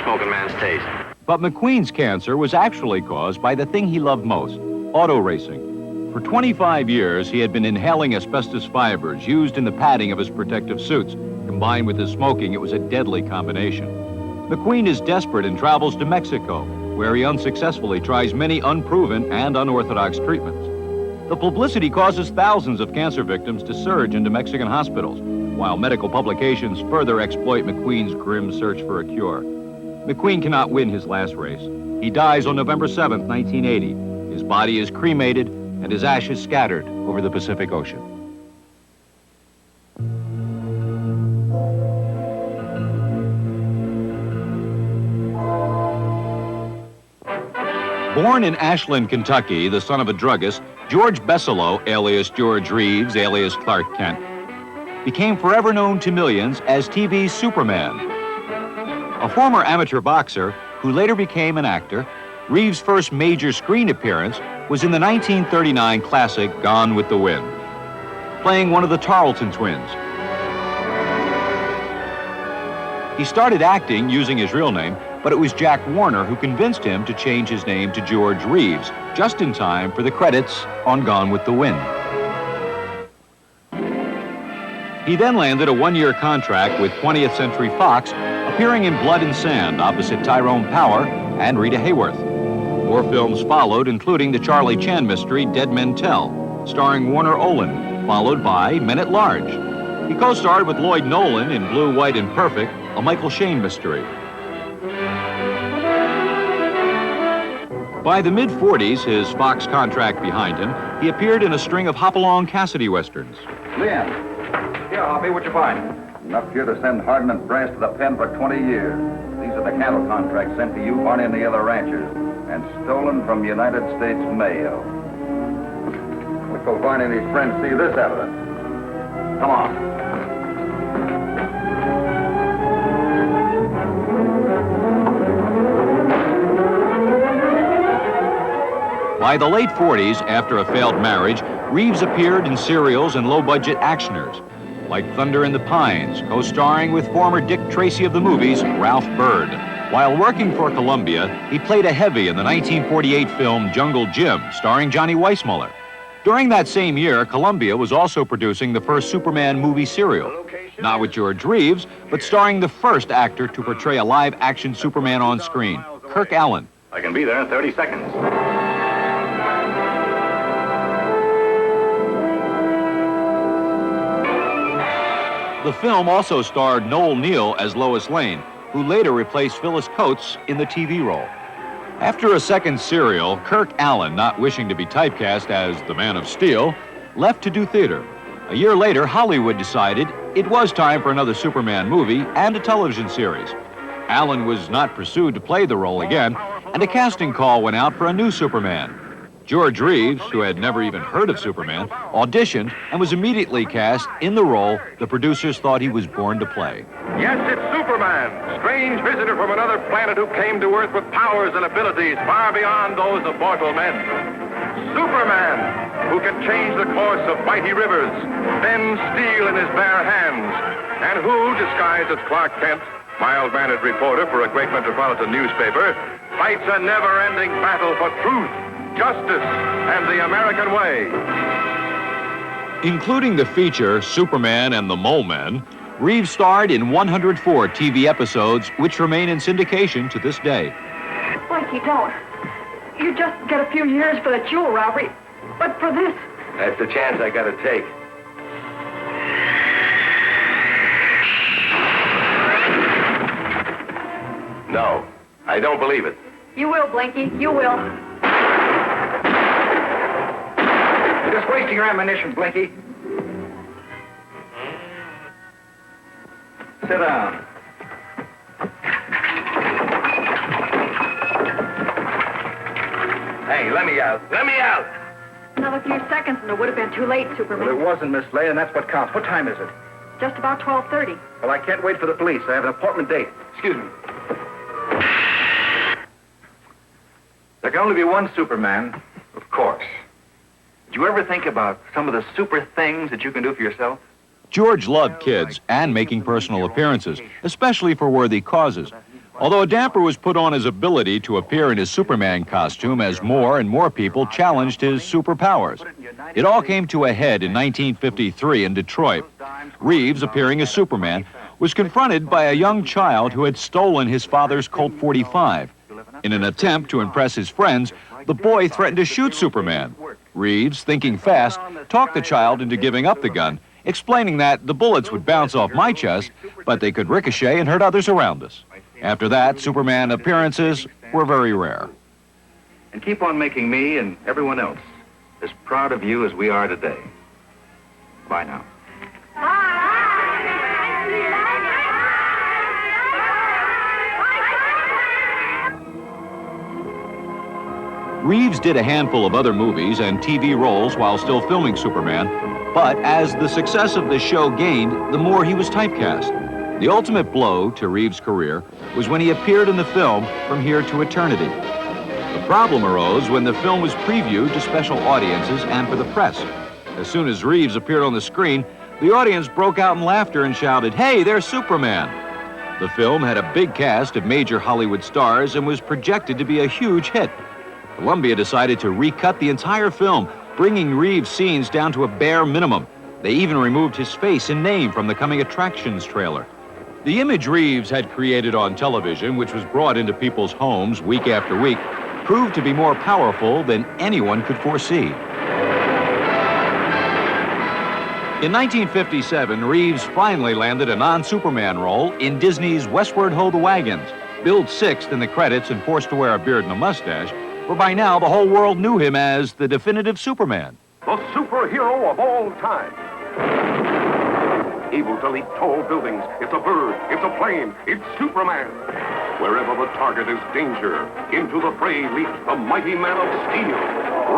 smoking man's taste. But McQueen's cancer was actually caused by the thing he loved most, auto racing. For 25 years, he had been inhaling asbestos fibers used in the padding of his protective suits. Combined with his smoking, it was a deadly combination. McQueen is desperate and travels to Mexico, where he unsuccessfully tries many unproven and unorthodox treatments. The publicity causes thousands of cancer victims to surge into Mexican hospitals, while medical publications further exploit McQueen's grim search for a cure. McQueen cannot win his last race. He dies on November 7th, 1980. His body is cremated and his ashes scattered over the Pacific Ocean. Born in Ashland, Kentucky, the son of a druggist, George Beselow, alias George Reeves, alias Clark Kent, became forever known to millions as TV's Superman. A former amateur boxer who later became an actor, Reeves' first major screen appearance was in the 1939 classic Gone with the Wind, playing one of the Tarleton twins. He started acting using his real name, but it was Jack Warner who convinced him to change his name to George Reeves, just in time for the credits on Gone with the Wind. He then landed a one-year contract with 20th Century Fox, appearing in Blood and Sand opposite Tyrone Power and Rita Hayworth. More films followed, including the Charlie Chan mystery Dead Men Tell, starring Warner Olin, followed by Men at Large. He co-starred with Lloyd Nolan in Blue, White, and Perfect, a Michael Shayne mystery. By the mid-40s, his Fox contract behind him, he appeared in a string of Hopalong Cassidy westerns. Leon. Here, Hoppy, what you find? Enough here to send Hardin and Brass to the pen for 20 years. These are the cattle contracts sent to you, Barney, and the other ranchers, and stolen from United States mail. Let's go find any friends see this evidence. Come on. By the late 40s, after a failed marriage, Reeves appeared in serials and low-budget actioners, like Thunder in the Pines, co-starring with former Dick Tracy of the movies, Ralph Byrd. While working for Columbia, he played a heavy in the 1948 film Jungle Jim, starring Johnny Weissmuller. During that same year, Columbia was also producing the first Superman movie serial, not with George Reeves, but starring the first actor to portray a live-action Superman on screen, Kirk Allen. I can be there in 30 seconds. The film also starred Noel Neill as Lois Lane, who later replaced Phyllis Coates in the TV role. After a second serial, Kirk Allen, not wishing to be typecast as the Man of Steel, left to do theater. A year later, Hollywood decided it was time for another Superman movie and a television series. Allen was not pursued to play the role again, and a casting call went out for a new Superman. George Reeves, who had never even heard of Superman, auditioned and was immediately cast in the role the producers thought he was born to play. Yes, it's Superman, strange visitor from another planet who came to Earth with powers and abilities far beyond those of mortal men. Superman, who can change the course of mighty rivers, bend steel in his bare hands, and who, disguised as Clark Kent, mild-mannered reporter for a great metropolitan newspaper, fights a never-ending battle for truth, justice, and the American way. Including the feature Superman and the Mole Men, Reeves starred in 104 TV episodes, which remain in syndication to this day. Blakey, don't. You just get a few years for the jewel robbery, but for this... That's the chance I gotta take. No, I don't believe it. You will, Blinky, you will. You're just wasting your ammunition, Blinky. Sit down. Hey, let me out. Let me out! Another few seconds and it would have been too late, Superman. Well, it wasn't, Miss Lay, and that's what counts. What time is it? Just about 12:30. Well, I can't wait for the police. I have an appointment date. Excuse me. There can only be one Superman, of course. Did you ever think about some of the super things that you can do for yourself? George loved kids and making personal appearances, especially for worthy causes. Although a damper was put on his ability to appear in his Superman costume as more and more people challenged his superpowers. It all came to a head in 1953 in Detroit. Reeves, appearing as Superman, was confronted by a young child who had stolen his father's Colt .45. In an attempt to impress his friends, the boy threatened to shoot Superman. Reeves, thinking fast, talked the child into giving up the gun, explaining that the bullets would bounce off my chest, but they could ricochet and hurt others around us. After that, Superman appearances were very rare. And keep on making me and everyone else as proud of you as we are today. Bye now. Reeves did a handful of other movies and TV roles while still filming Superman, but as the success of the show gained, the more he was typecast. The ultimate blow to Reeves' career was when he appeared in the film From Here to Eternity. The problem arose when the film was previewed to special audiences and for the press. As soon as Reeves appeared on the screen, the audience broke out in laughter and shouted, "Hey, there's Superman!" The film had a big cast of major Hollywood stars and was projected to be a huge hit. Columbia decided to recut the entire film, bringing Reeves' scenes down to a bare minimum. They even removed his face and name from the coming attractions trailer. The image Reeves had created on television, which was brought into people's homes week after week, proved to be more powerful than anyone could foresee. In 1957, Reeves finally landed a non-Superman role in Disney's Westward Ho the Wagons. Billed sixth in the credits and forced to wear a beard and a mustache, for by now the whole world knew him as the definitive Superman. The superhero of all time. Able to leap tall buildings. It's a bird. It's a plane. It's Superman. Wherever the target is danger, into the fray leaps the mighty man of steel,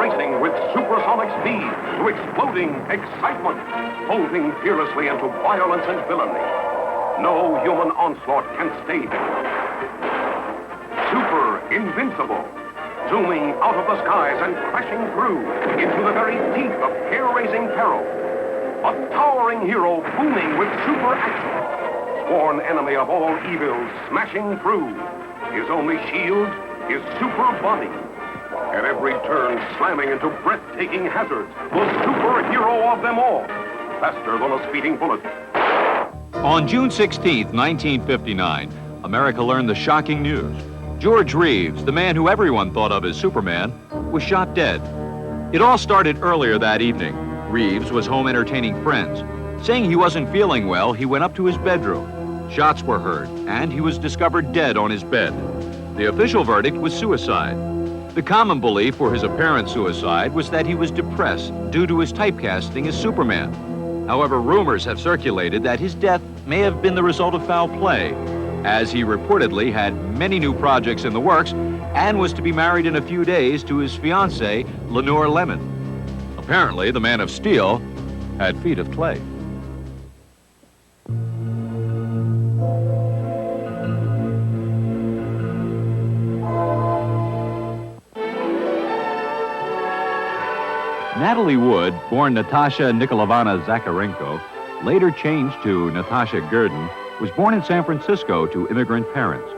racing with supersonic speed to exploding excitement, bolting fearlessly into violence and villainy. No human onslaught can stay him. Super invincible, zooming out of the skies and crashing through into the very teeth of hair-raising peril. A towering hero booming with super action. Sworn enemy of all evils, smashing through. His only shield, his super body. At every turn, slamming into breathtaking hazards. The superhero of them all. Faster than a speeding bullet. On June 16, 1959, America learned the shocking news. George Reeves, the man who everyone thought of as Superman, was shot dead. It all started earlier that evening. Reeves was home entertaining friends. Saying he wasn't feeling well, he went up to his bedroom. Shots were heard, and he was discovered dead on his bed. The official verdict was suicide. The common belief for his apparent suicide was that he was depressed due to his typecasting as Superman. However, rumors have circulated that his death may have been the result of foul play, as he reportedly had many new projects in the works and was to be married in a few days to his fiancée, Lenore Lemon. Apparently, the Man of Steel had feet of clay. Natalie Wood, born Natasha Nikolaevna Zakharenko, later changed to Natasha Gurdon, was born in San Francisco to immigrant parents.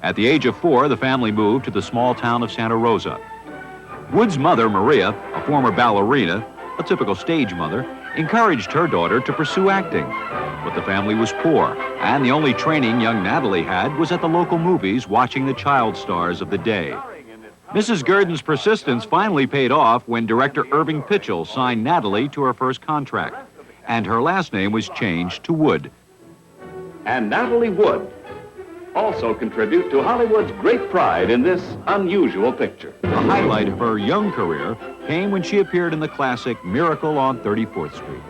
At the age of 4, the family moved to the small town of Santa Rosa. Wood's mother, Maria, a former ballerina, a typical stage mother, encouraged her daughter to pursue acting. But the family was poor, and the only training young Natalie had was at the local movies watching the child stars of the day. Mrs. Gurdon's persistence finally paid off when director Irving Pitchell signed Natalie to her first contract, and her last name was changed to Wood. And Natalie Wood also contribute to Hollywood's great pride in this unusual picture. The highlight of her young career came when she appeared in the classic Miracle on 34th Street.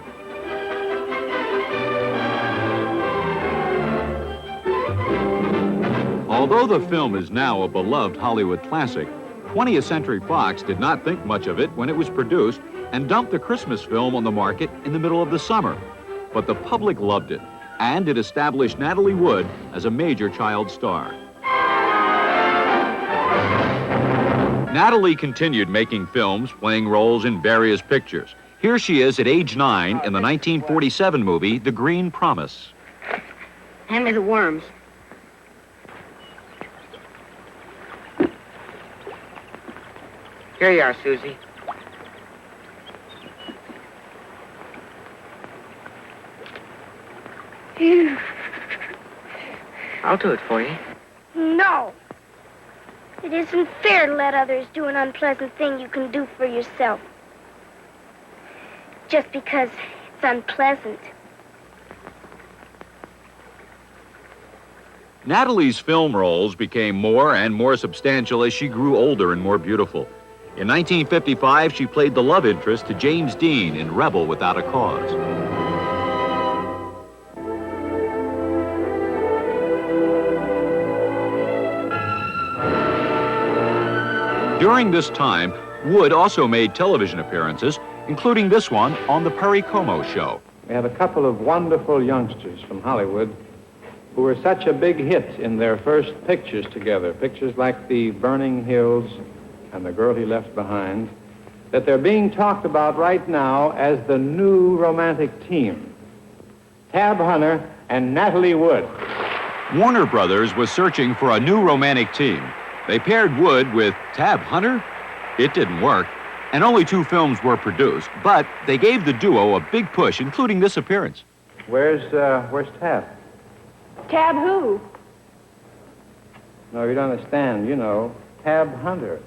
Although the film is now a beloved Hollywood classic, 20th Century Fox did not think much of it when it was produced and dumped the Christmas film on the market in the middle of the summer. but the public loved it, and it established Natalie Wood as a major child star. Natalie continued making films, playing roles in various pictures. Here she is at age 9 in the 1947 movie, The Green Promise. Hand me the worms. Here you are, Susie. I'll do it for you. No. It isn't fair to let others do an unpleasant thing you can do for yourself. Just because it's unpleasant. Natalie's film roles became more and more substantial as she grew older and more beautiful. In 1955, she played the love interest to James Dean in Rebel Without a Cause. During this time, Wood also made television appearances, including this one on The Perry Como Show. We have a couple of wonderful youngsters from Hollywood who were such a big hit in their first pictures together, pictures like The Burning Hills and The Girl He Left Behind, that they're being talked about right now as the new romantic team. Tab Hunter and Natalie Wood. Warner Brothers was searching for a new romantic team. They paired Wood with Tab Hunter. It didn't work, and only 2 films were produced, but they gave the duo a big push, including this appearance. Where's Tab? Tab who? No, you don't understand. You know, Tab Hunter.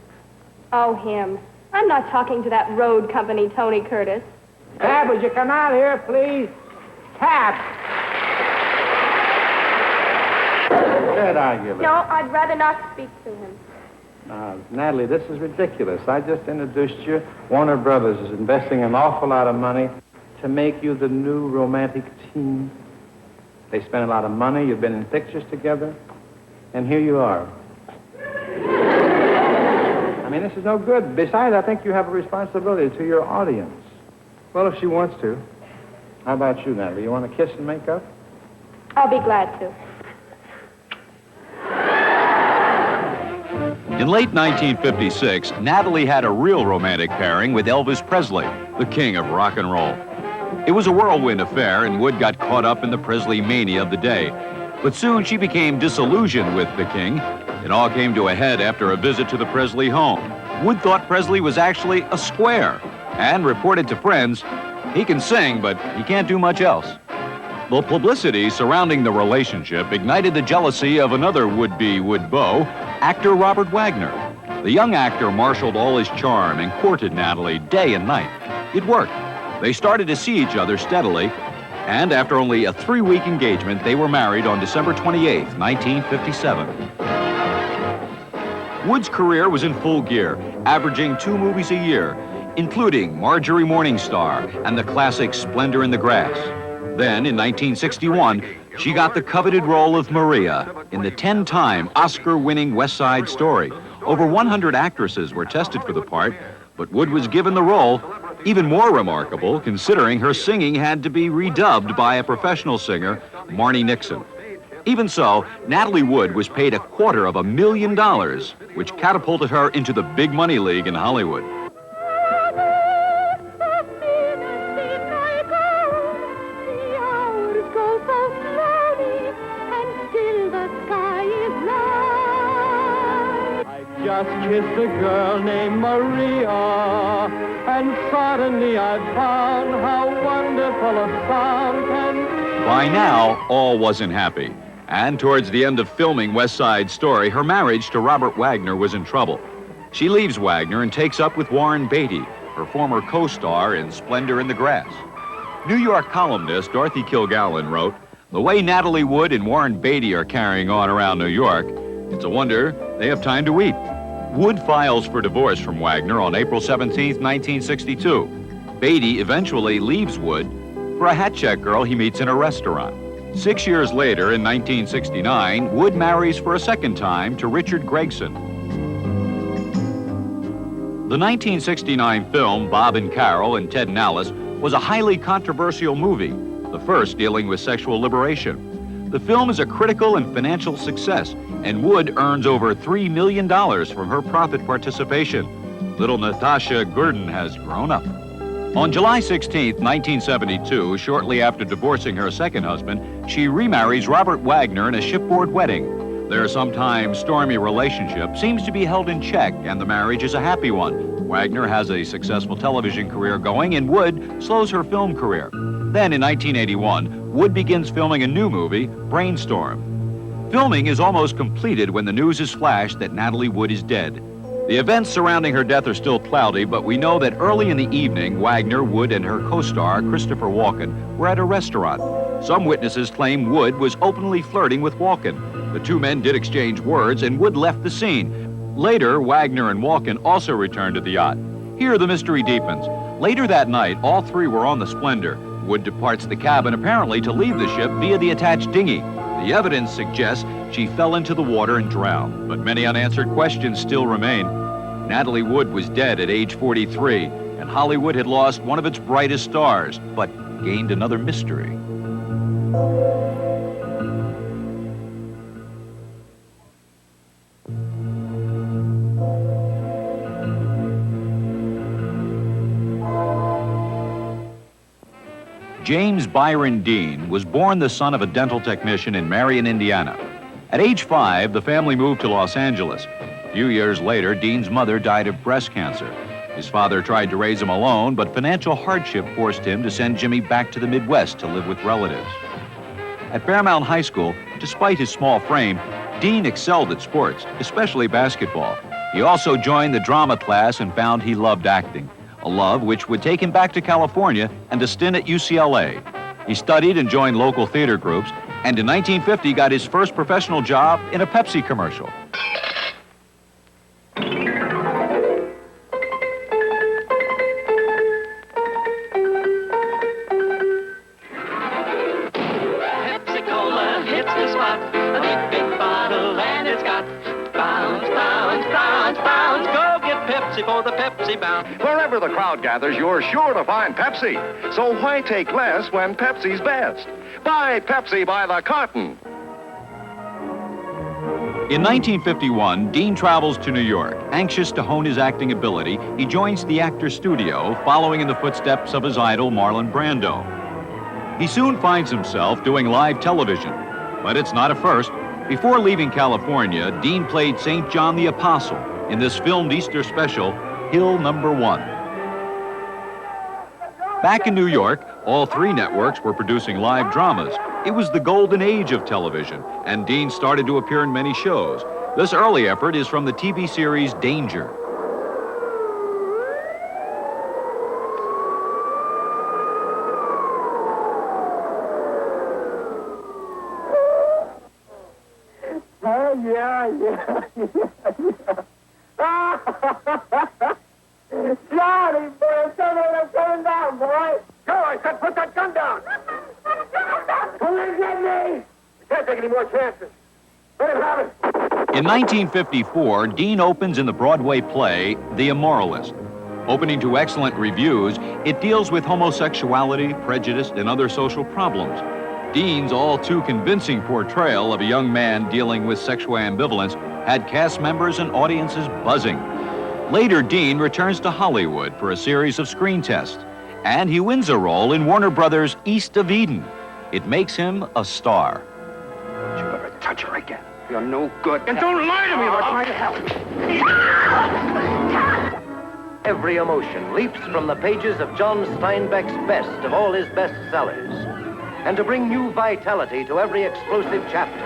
Oh, him. I'm not talking to that road company, Tony Curtis. Tab, would you come out here, please? Tab! Good argument. No, I'd rather not speak to him. Natalie, this is ridiculous. I just introduced you. Warner Brothers is investing an awful lot of money to make you the new romantic team. They spent a lot of money. You've been in pictures together. And here you are. I mean, this is no good. Besides, I think you have a responsibility to your audience. Well, if she wants to. How about you, Natalie? You want to kiss and make up? I'll be glad to. In late 1956, Natalie had a real romantic pairing with Elvis Presley, the king of rock and roll. It was a whirlwind affair, and Wood got caught up in the Presley mania of the day. But soon she became disillusioned with the king. It all came to a head after a visit to the Presley home. Wood thought Presley was actually a square and reported to friends, he can sing, but he can't do much else. The publicity surrounding the relationship ignited the jealousy of another would-be Wood-beau, actor Robert Wagner. The young actor marshaled all his charm and courted Natalie day and night. It worked. They started to see each other steadily, and after only a 3-week engagement, they were married on December 28, 1957. Wood's career was in full gear, averaging 2 movies a year, including Marjorie Morningstar and the classic Splendor in the Grass. Then, in 1961, she got the coveted role of Maria in the 10-time Oscar-winning West Side Story. Over 100 actresses were tested for the part, but Wood was given the role, even more remarkable considering her singing had to be redubbed by a professional singer, Marnie Nixon. Even so, Natalie Wood was paid $250,000, which catapulted her into the big money league in Hollywood. Just kissed a girl named Maria, and suddenly I found how wonderful a sound can be. By now, all wasn't happy. And towards the end of filming West Side Story, her marriage to Robert Wagner was in trouble. She leaves Wagner and takes up with Warren Beatty, her former co-star in Splendor in the Grass. New York columnist Dorothy Kilgallen wrote, "The way Natalie Wood and Warren Beatty are carrying on around New York, it's a wonder they have time to eat." Wood files for divorce from Wagner on April 17, 1962. Beatty eventually leaves Wood for a hat check girl he meets in a restaurant. 6 years later, in 1969, Wood marries for a second time to Richard Gregson. The 1969 film Bob and Carol and Ted and Alice was a highly controversial movie. the first dealing with sexual liberation. The film is a critical and financial success, and Wood earns over $3 million from her profit participation. Little Natasha Gurdon has grown up. On July 16, 1972, shortly after divorcing her second husband, she remarries Robert Wagner in a shipboard wedding. Their sometimes stormy relationship seems to be held in check, and the marriage is a happy one. Wagner has a successful television career going, and Wood slows her film career. Then in 1981, Wood begins filming a new movie, Brainstorm. Filming is almost completed when the news is flashed that Natalie Wood is dead. The events surrounding her death are still cloudy, but we know that early in the evening, Wagner, Wood, and her co-star, Christopher Walken, were at a restaurant. Some witnesses claim Wood was openly flirting with Walken. The two men did exchange words, and Wood left the scene. Later, Wagner and Walken also returned to the yacht. Here, the mystery deepens. Later that night, all three were on the Splendor. Wood departs the cabin apparently to leave the ship via the attached dinghy. The evidence suggests she fell into the water and drowned, but many unanswered questions still remain. Natalie Wood was dead at age 43, and Hollywood had lost one of its brightest stars, but gained another mystery. James Byron Dean was born the son of a dental technician in Marion, Indiana. At age 5, the family moved to Los Angeles. A few years later, Dean's mother died of breast cancer. His father tried to raise him alone, but financial hardship forced him to send Jimmy back to the Midwest to live with relatives. At Fairmount High School, despite his small frame, Dean excelled at sports, especially basketball. He also joined the drama class and found he loved acting, a love which would take him back to California and a stint at UCLA. He studied and joined local theater groups, and in 1950 got his first professional job in a Pepsi commercial. Pepsi-Cola hits the spot, a big bottle and it's got bounce, bounce, bounce, bounce. Go get Pepsi for the Pepsi bounce. Wherever the crowd gathers, you're sure to find Pepsi. So why take less when Pepsi's best? Buy Pepsi by the carton. In 1951, Dean travels to New York. Anxious to hone his acting ability, he joins the Actors Studio, following in the footsteps of his idol, Marlon Brando. He soon finds himself doing live television, but it's not a first. Before leaving California, Dean played St. John the Apostle in this filmed Easter special, Hill Number 1. Back in New York, all three networks were producing live dramas. It was the golden age of television, and Dean started to appear in many shows. This early effort is from the TV series Danger. Oh, yeah. Johnny, boy, tell me I'm coming down, boy. Go, I said, put that gun down. Police get me. You can't take any more chances. Let him have it. In 1954, Dean opens in the Broadway play The Immoralist. Opening to excellent reviews, it deals with homosexuality, prejudice, and other social problems. Dean's all too convincing portrayal of a young man dealing with sexual ambivalence had cast members and audiences buzzing. Later, Dean returns to Hollywood for a series of screen tests, and he wins a role in Warner Brothers' East of Eden. It makes him a star. You ever touch her again, you're no good. And don't lie to me about trying to help. Every emotion leaps from the pages of John Steinbeck's best of all his bestsellers. And to bring new vitality to every explosive chapter,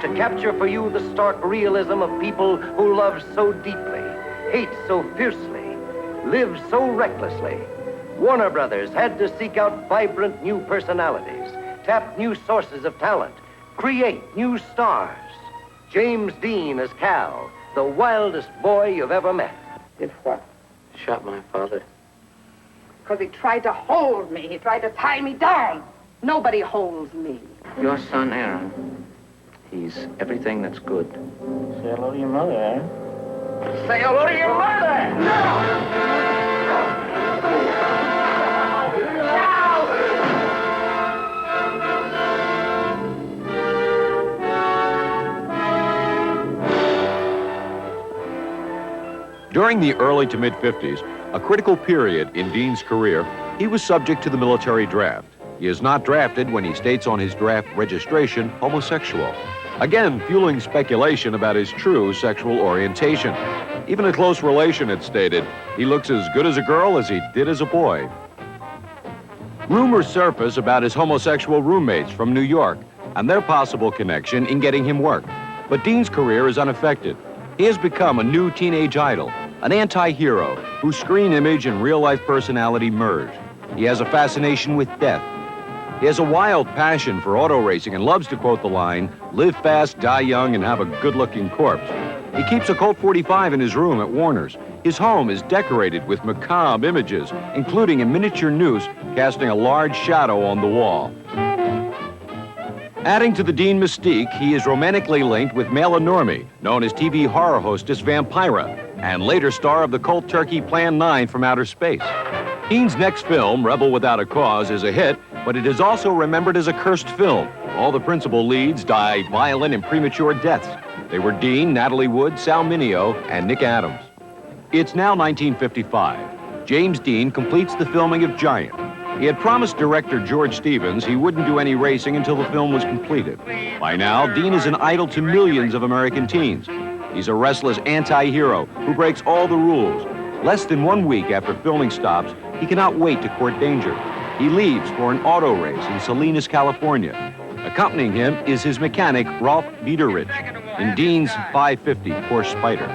to capture for you the stark realism of people who love so deeply, hate so fiercely, live so recklessly, Warner Brothers had to seek out vibrant new personalities, tap new sources of talent, create new stars. James Dean as Cal, the wildest boy you've ever met. Did what? Shot my father. Because he tried to hold me. He tried to tie me down. Nobody holds me. Your son, Aaron. He's everything that's good. Say hello to your mother, Aaron. Say hello to your mother! No! During the early to mid-50s, a critical period in Dean's career, he was subject to the military draft. He is not drafted when he states on his draft registration, homosexual. Again, fueling speculation about his true sexual orientation. Even a close relation had stated, he looks as good as a girl as he did as a boy. Rumors surface about his homosexual roommates from New York and their possible connection in getting him work. But Dean's career is unaffected. He has become a new teenage idol, an anti-hero whose screen image and real-life personality merge. He has a fascination with death. He has a wild passion for auto racing and loves to quote the line, "Live fast, die young, and have a good-looking corpse." He keeps a Colt 45 in his room at Warner's. His home is decorated with macabre images, including a miniature noose casting a large shadow on the wall. Adding to the Dean mystique, he is romantically linked with Mela Normie, known as TV horror hostess Vampira, and later star of the cult turkey Plan 9 from outer space. Dean's next film, Rebel Without a Cause, is a hit, but it is also remembered as a cursed film. All the principal leads die violent and premature deaths. They were Dean, Natalie Wood, Sal Mineo, and Nick Adams. It's now 1955. James Dean completes the filming of Giant. He had promised director George Stevens he wouldn't do any racing until the film was completed. By now, Dean is an idol to millions of American teens. He's a restless anti-hero who breaks all the rules. Less than 1 week after filming stops, he cannot wait to court danger. He leaves for an auto race in Salinas, California. Accompanying him is his mechanic, Rolf Biederich, in Dean's 550 Porsche Spyder.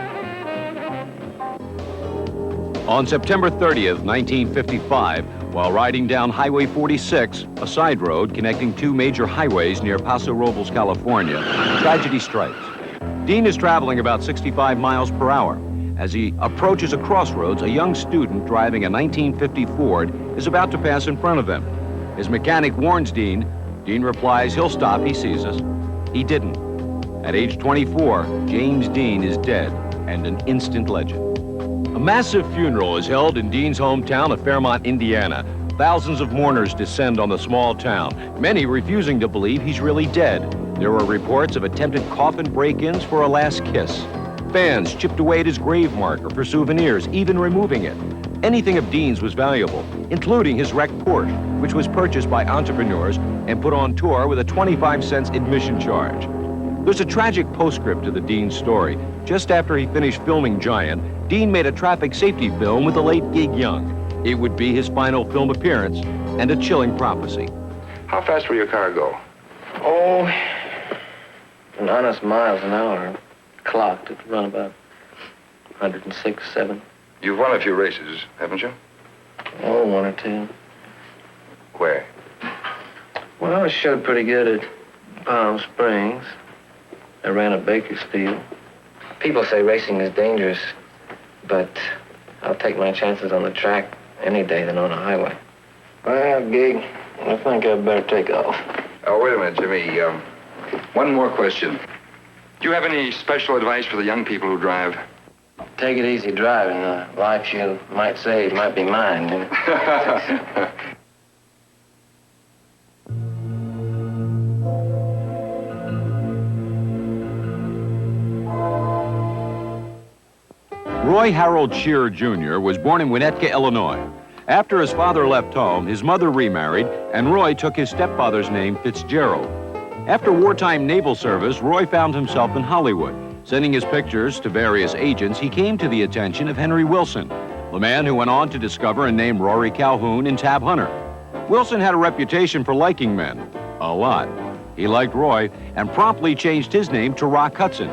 On September 30th, 1955, while riding down Highway 46, a side road connecting two major highways near Paso Robles, California, tragedy strikes. Dean is traveling about 65 miles per hour. As he approaches a crossroads, a young student driving a 1950 Ford is about to pass in front of them. His mechanic warns Dean. Dean replies he'll stop, he sees us. He didn't. At age 24, James Dean is dead and an instant legend. A massive funeral is held in Dean's hometown of Fairmont, Indiana. Thousands of mourners descend on the small town, many refusing to believe he's really dead. There were reports of attempted coffin break-ins for a last kiss. Fans chipped away at his grave marker for souvenirs, even removing it. Anything of Dean's was valuable, including his wrecked Porsche, which was purchased by entrepreneurs and put on tour with a 25-cent admission charge. There's a tragic postscript to the Dean story. Just after he finished filming Giant, Dean made a traffic safety film with the late Gig Young. It would be his final film appearance and a chilling prophecy. How fast will your car go? Oh, an honest miles an hour. Clocked. It run about 106, 7. You've won a few races, haven't you? Oh, 1 or 2. Where? Well, I showed pretty good at Palm Springs. I ran at Bakersfield. People say racing is dangerous, but I'll take my chances on the track any day than on a highway. Well, Gig, I think I'd better take off. Oh, wait a minute, Jimmy. One more question. Do you have any special advice for the young people who drive? Take it easy driving. The life you might save might be mine. You know? Roy Harold Shearer Jr. was born in Winnetka, Illinois. After his father left home, his mother remarried, and Roy took his stepfather's name, Fitzgerald. After wartime naval service, Roy found himself in Hollywood. Sending his pictures to various agents, he came to the attention of Henry Wilson, the man who went on to discover and name Rory Calhoun in Tab Hunter. Wilson had a reputation for liking men, a lot. He liked Roy and promptly changed his name to Rock Hudson.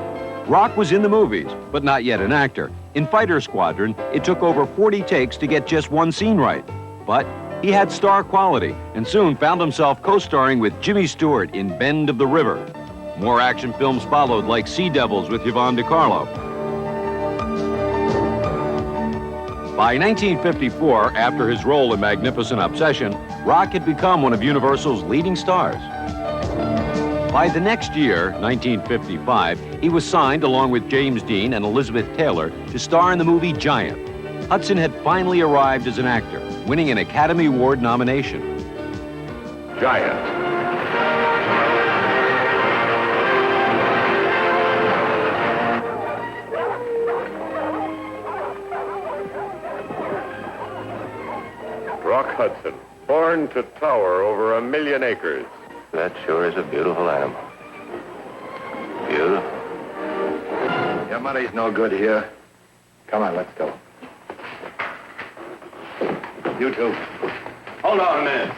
Rock was in the movies, but not yet an actor. In Fighter Squadron, it took over 40 takes to get just one scene right. But he had star quality and soon found himself co-starring with Jimmy Stewart in Bend of the River. More action films followed, like Sea Devils with Yvonne DiCarlo. By 1954, after his role in Magnificent Obsession, Rock had become one of Universal's leading stars. By the next year, 1955, he was signed along with James Dean and Elizabeth Taylor to star in the movie Giant. Hudson had finally arrived as an actor, winning an Academy Award nomination. Giant. Rock Hudson, born to tower over 1 million acres. That sure is a beautiful animal. Beautiful. Your money's no good here. Come on, let's go. You two. Hold on a minute.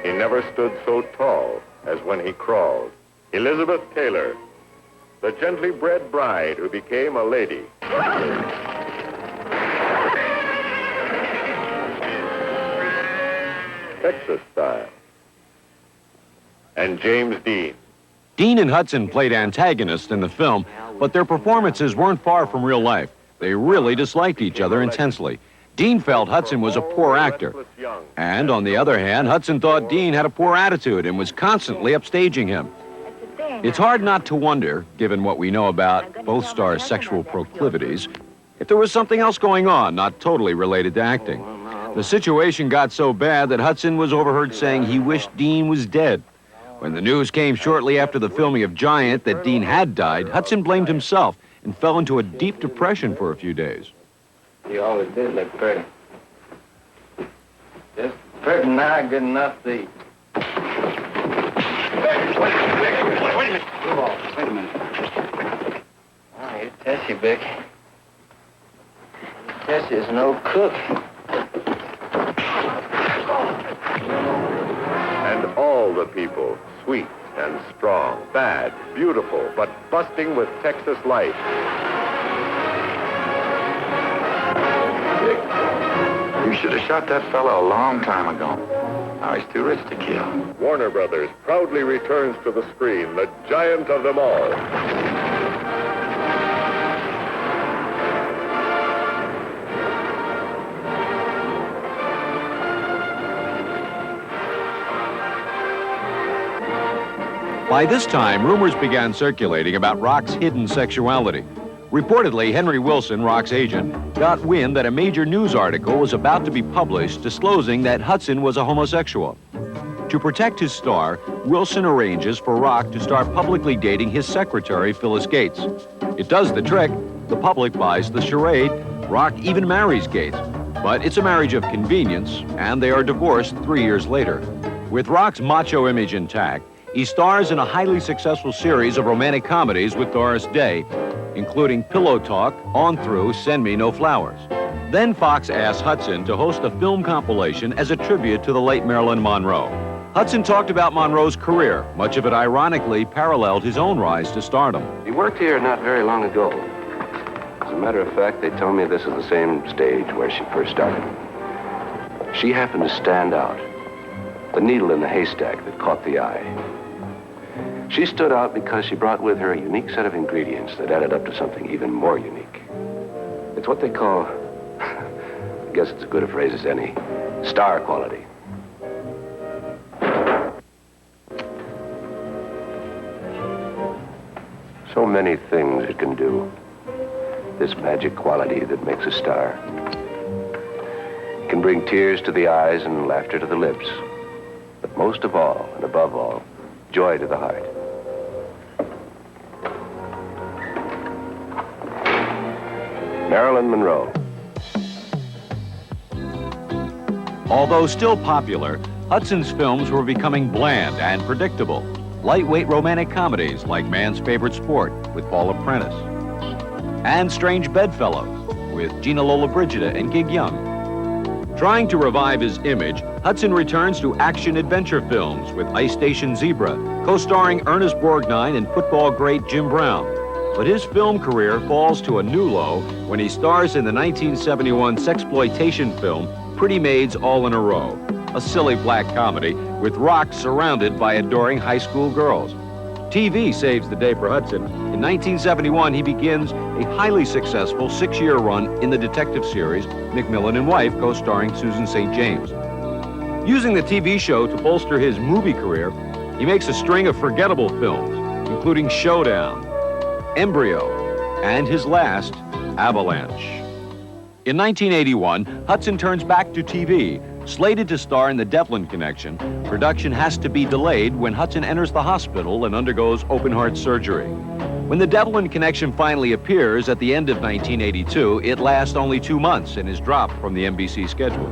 He never stood so tall as when he crawled. Elizabeth Taylor, the gently bred bride who became a lady. Texas style. And James Dean. Dean and Hudson played antagonists in the film, but their performances weren't far from real life. They really disliked each other intensely. Dean felt Hudson was a poor actor. And on the other hand, Hudson thought Dean had a poor attitude and was constantly upstaging him. It's hard not to wonder, given what we know about both stars' sexual proclivities, if there was something else going on, not totally related to acting. The situation got so bad that Hudson was overheard saying he wished Dean was dead. When the news came shortly after the filming of Giant that Dean had died, Hudson blamed himself and fell into a deep depression for a few days. You always did look pretty. Just pretty now, good enough to eat. Wait a minute. Oh, you Tessie, Vic. Tessie's no cook. And all the people, sweet and strong, bad, beautiful, but busting with Texas life. You should have shot that fellow a long time ago. Now he's too rich to kill. Warner Brothers proudly returns to the screen, the giant of them all. By this time, rumors began circulating about Rock's hidden sexuality. Reportedly, Henry Wilson, Rock's agent, got wind that a major news article was about to be published disclosing that Hudson was a homosexual. To protect his star, Wilson arranges for Rock to start publicly dating his secretary, Phyllis Gates. It does the trick. The public buys the charade. Rock even marries Gates. But it's a marriage of convenience, and they are divorced 3 years later. With Rock's macho image intact, he stars in a highly successful series of romantic comedies with Doris Day, including Pillow Talk, On Through, Send Me No Flowers. Then Fox asked Hudson to host a film compilation as a tribute to the late Marilyn Monroe. Hudson talked about Monroe's career. Much of it ironically paralleled his own rise to stardom. He worked here not very long ago. As a matter of fact, they tell me this is the same stage where she first started. She happened to stand out, the needle in the haystack that caught the eye. She stood out because she brought with her a unique set of ingredients that added up to something even more unique. It's what they call, I guess it's as good a phrase as any, star quality. So many things it can do, this magic quality that makes a star. It can bring tears to the eyes and laughter to the lips, but most of all, and above all, joy to the heart. Marilyn Monroe. Although still popular, Hudson's films were becoming bland and predictable. Lightweight romantic comedies like Man's Favorite Sport with Paula Prentice, and Strange Bedfellows with Gina Lollobrigida and Gig Young. Trying to revive his image, Hudson returns to action-adventure films with Ice Station Zebra, co-starring Ernest Borgnine and football great Jim Brown. But his film career falls to a new low when he stars in the 1971 sexploitation film Pretty Maids All in a Row, a silly black comedy with Rock surrounded by adoring high school girls. TV saves the day for Hudson. In 1971, he begins a highly successful 6-year run in the detective series Macmillan and Wife, co-starring Susan St. James. Using the TV show to bolster his movie career, he makes a string of forgettable films, including Showdown, Embryo, and his last, Avalanche. In 1981, Hudson turns back to TV, Slated to star in The Devlin Connection, production has to be delayed when Hudson enters the hospital and undergoes open-heart surgery. When The Devlin Connection finally appears at the end of 1982, it lasts only 2 months and is dropped from the NBC schedule.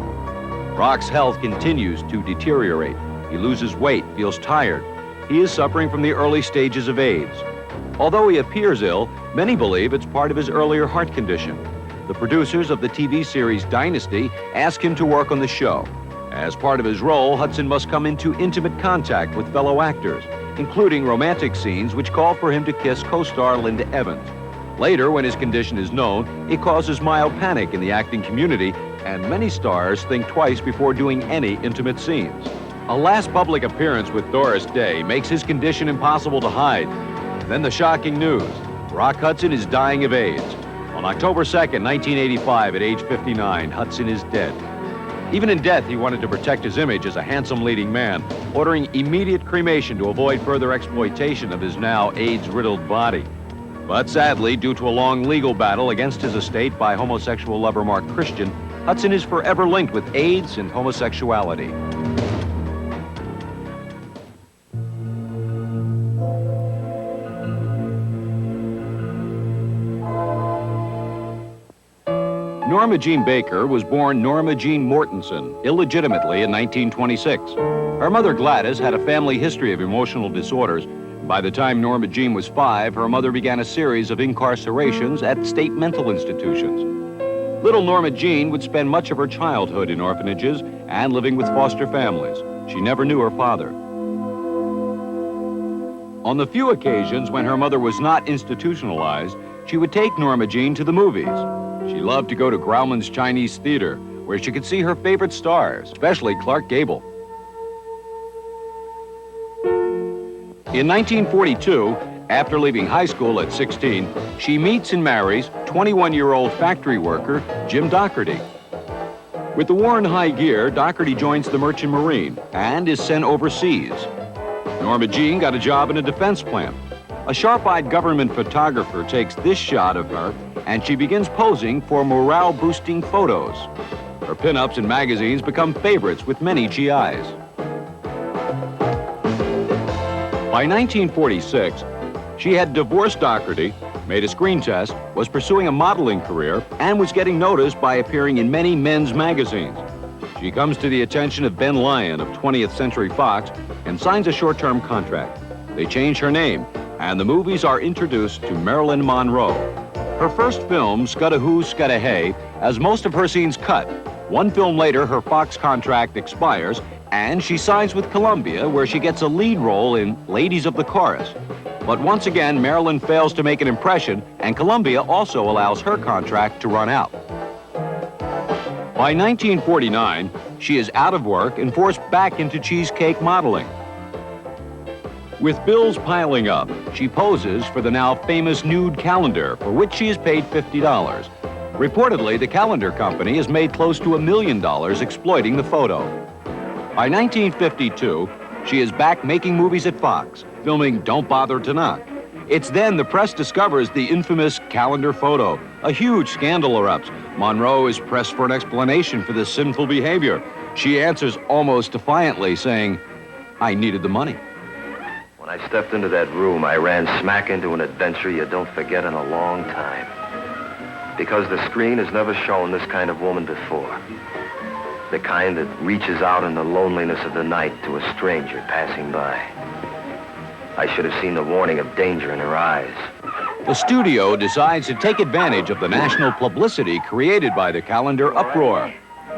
Rock's health continues to deteriorate. He loses weight, feels tired. He is suffering from the early stages of AIDS. Although he appears ill, many believe it's part of his earlier heart condition. The producers of the TV series Dynasty ask him to work on the show. As part of his role, Hudson must come into intimate contact with fellow actors, including romantic scenes which call for him to kiss co-star Linda Evans. Later, when his condition is known, it causes mild panic in the acting community, and many stars think twice before doing any intimate scenes. A last public appearance with Doris Day makes his condition impossible to hide. Then the shocking news: Rock Hudson is dying of AIDS. On October 2nd, 1985, at age 59, Hudson is dead. Even in death, he wanted to protect his image as a handsome leading man, ordering immediate cremation to avoid further exploitation of his now AIDS-riddled body. But sadly, due to a long legal battle against his estate by homosexual lover Mark Christian, Hudson is forever linked with AIDS and homosexuality. Norma Jean Baker was born Norma Jean Mortensen illegitimately in 1926. Her mother Gladys had a family history of emotional disorders. By the time Norma Jean was 5, her mother began a series of incarcerations at state mental institutions. Little Norma Jean would spend much of her childhood in orphanages and living with foster families. She never knew her father. On the few occasions when her mother was not institutionalized, she would take Norma Jean to the movies. She loved to go to Grauman's Chinese Theater, where she could see her favorite stars, especially Clark Gable. In 1942, after leaving high school at 16, she meets and marries 21-year-old factory worker Jim Doherty. With the war in high gear, Doherty joins the Merchant Marine and is sent overseas. Norma Jean got a job in a defense plant. A sharp-eyed government photographer takes this shot of her, and she begins posing for morale-boosting photos. Her pinups in magazines become favorites with many GIs. By 1946, she had divorced Doherty, made a screen test, was pursuing a modeling career, and was getting noticed by appearing in many men's magazines. She comes to the attention of Ben Lyon of 20th Century Fox and signs a short-term contract. They change her name, and the movies are introduced to Marilyn Monroe. Her first film, Scudda-Hoo, Scudda-Hey, has most of her scenes cut. One film later, her Fox contract expires, and she signs with Columbia, where she gets a lead role in Ladies of the Chorus. But once again, Marilyn fails to make an impression, and Columbia also allows her contract to run out. By 1949, she is out of work and forced back into cheesecake modeling. With bills piling up, she poses for the now famous nude calendar, for which she is paid $50. Reportedly, the calendar company has made close to $1 million exploiting the photo. By 1952, she is back making movies at Fox, filming Don't Bother to Knock. It's then the press discovers the infamous calendar photo. A huge scandal erupts. Monroe is pressed for an explanation for this sinful behavior. She answers almost defiantly, saying, "I needed the money." When I stepped into that room, I ran smack into an adventure you don't forget in a long time. Because the screen has never shown this kind of woman before. The kind that reaches out in the loneliness of the night to a stranger passing by. I should have seen the warning of danger in her eyes. The studio decides to take advantage of the national publicity created by the calendar uproar.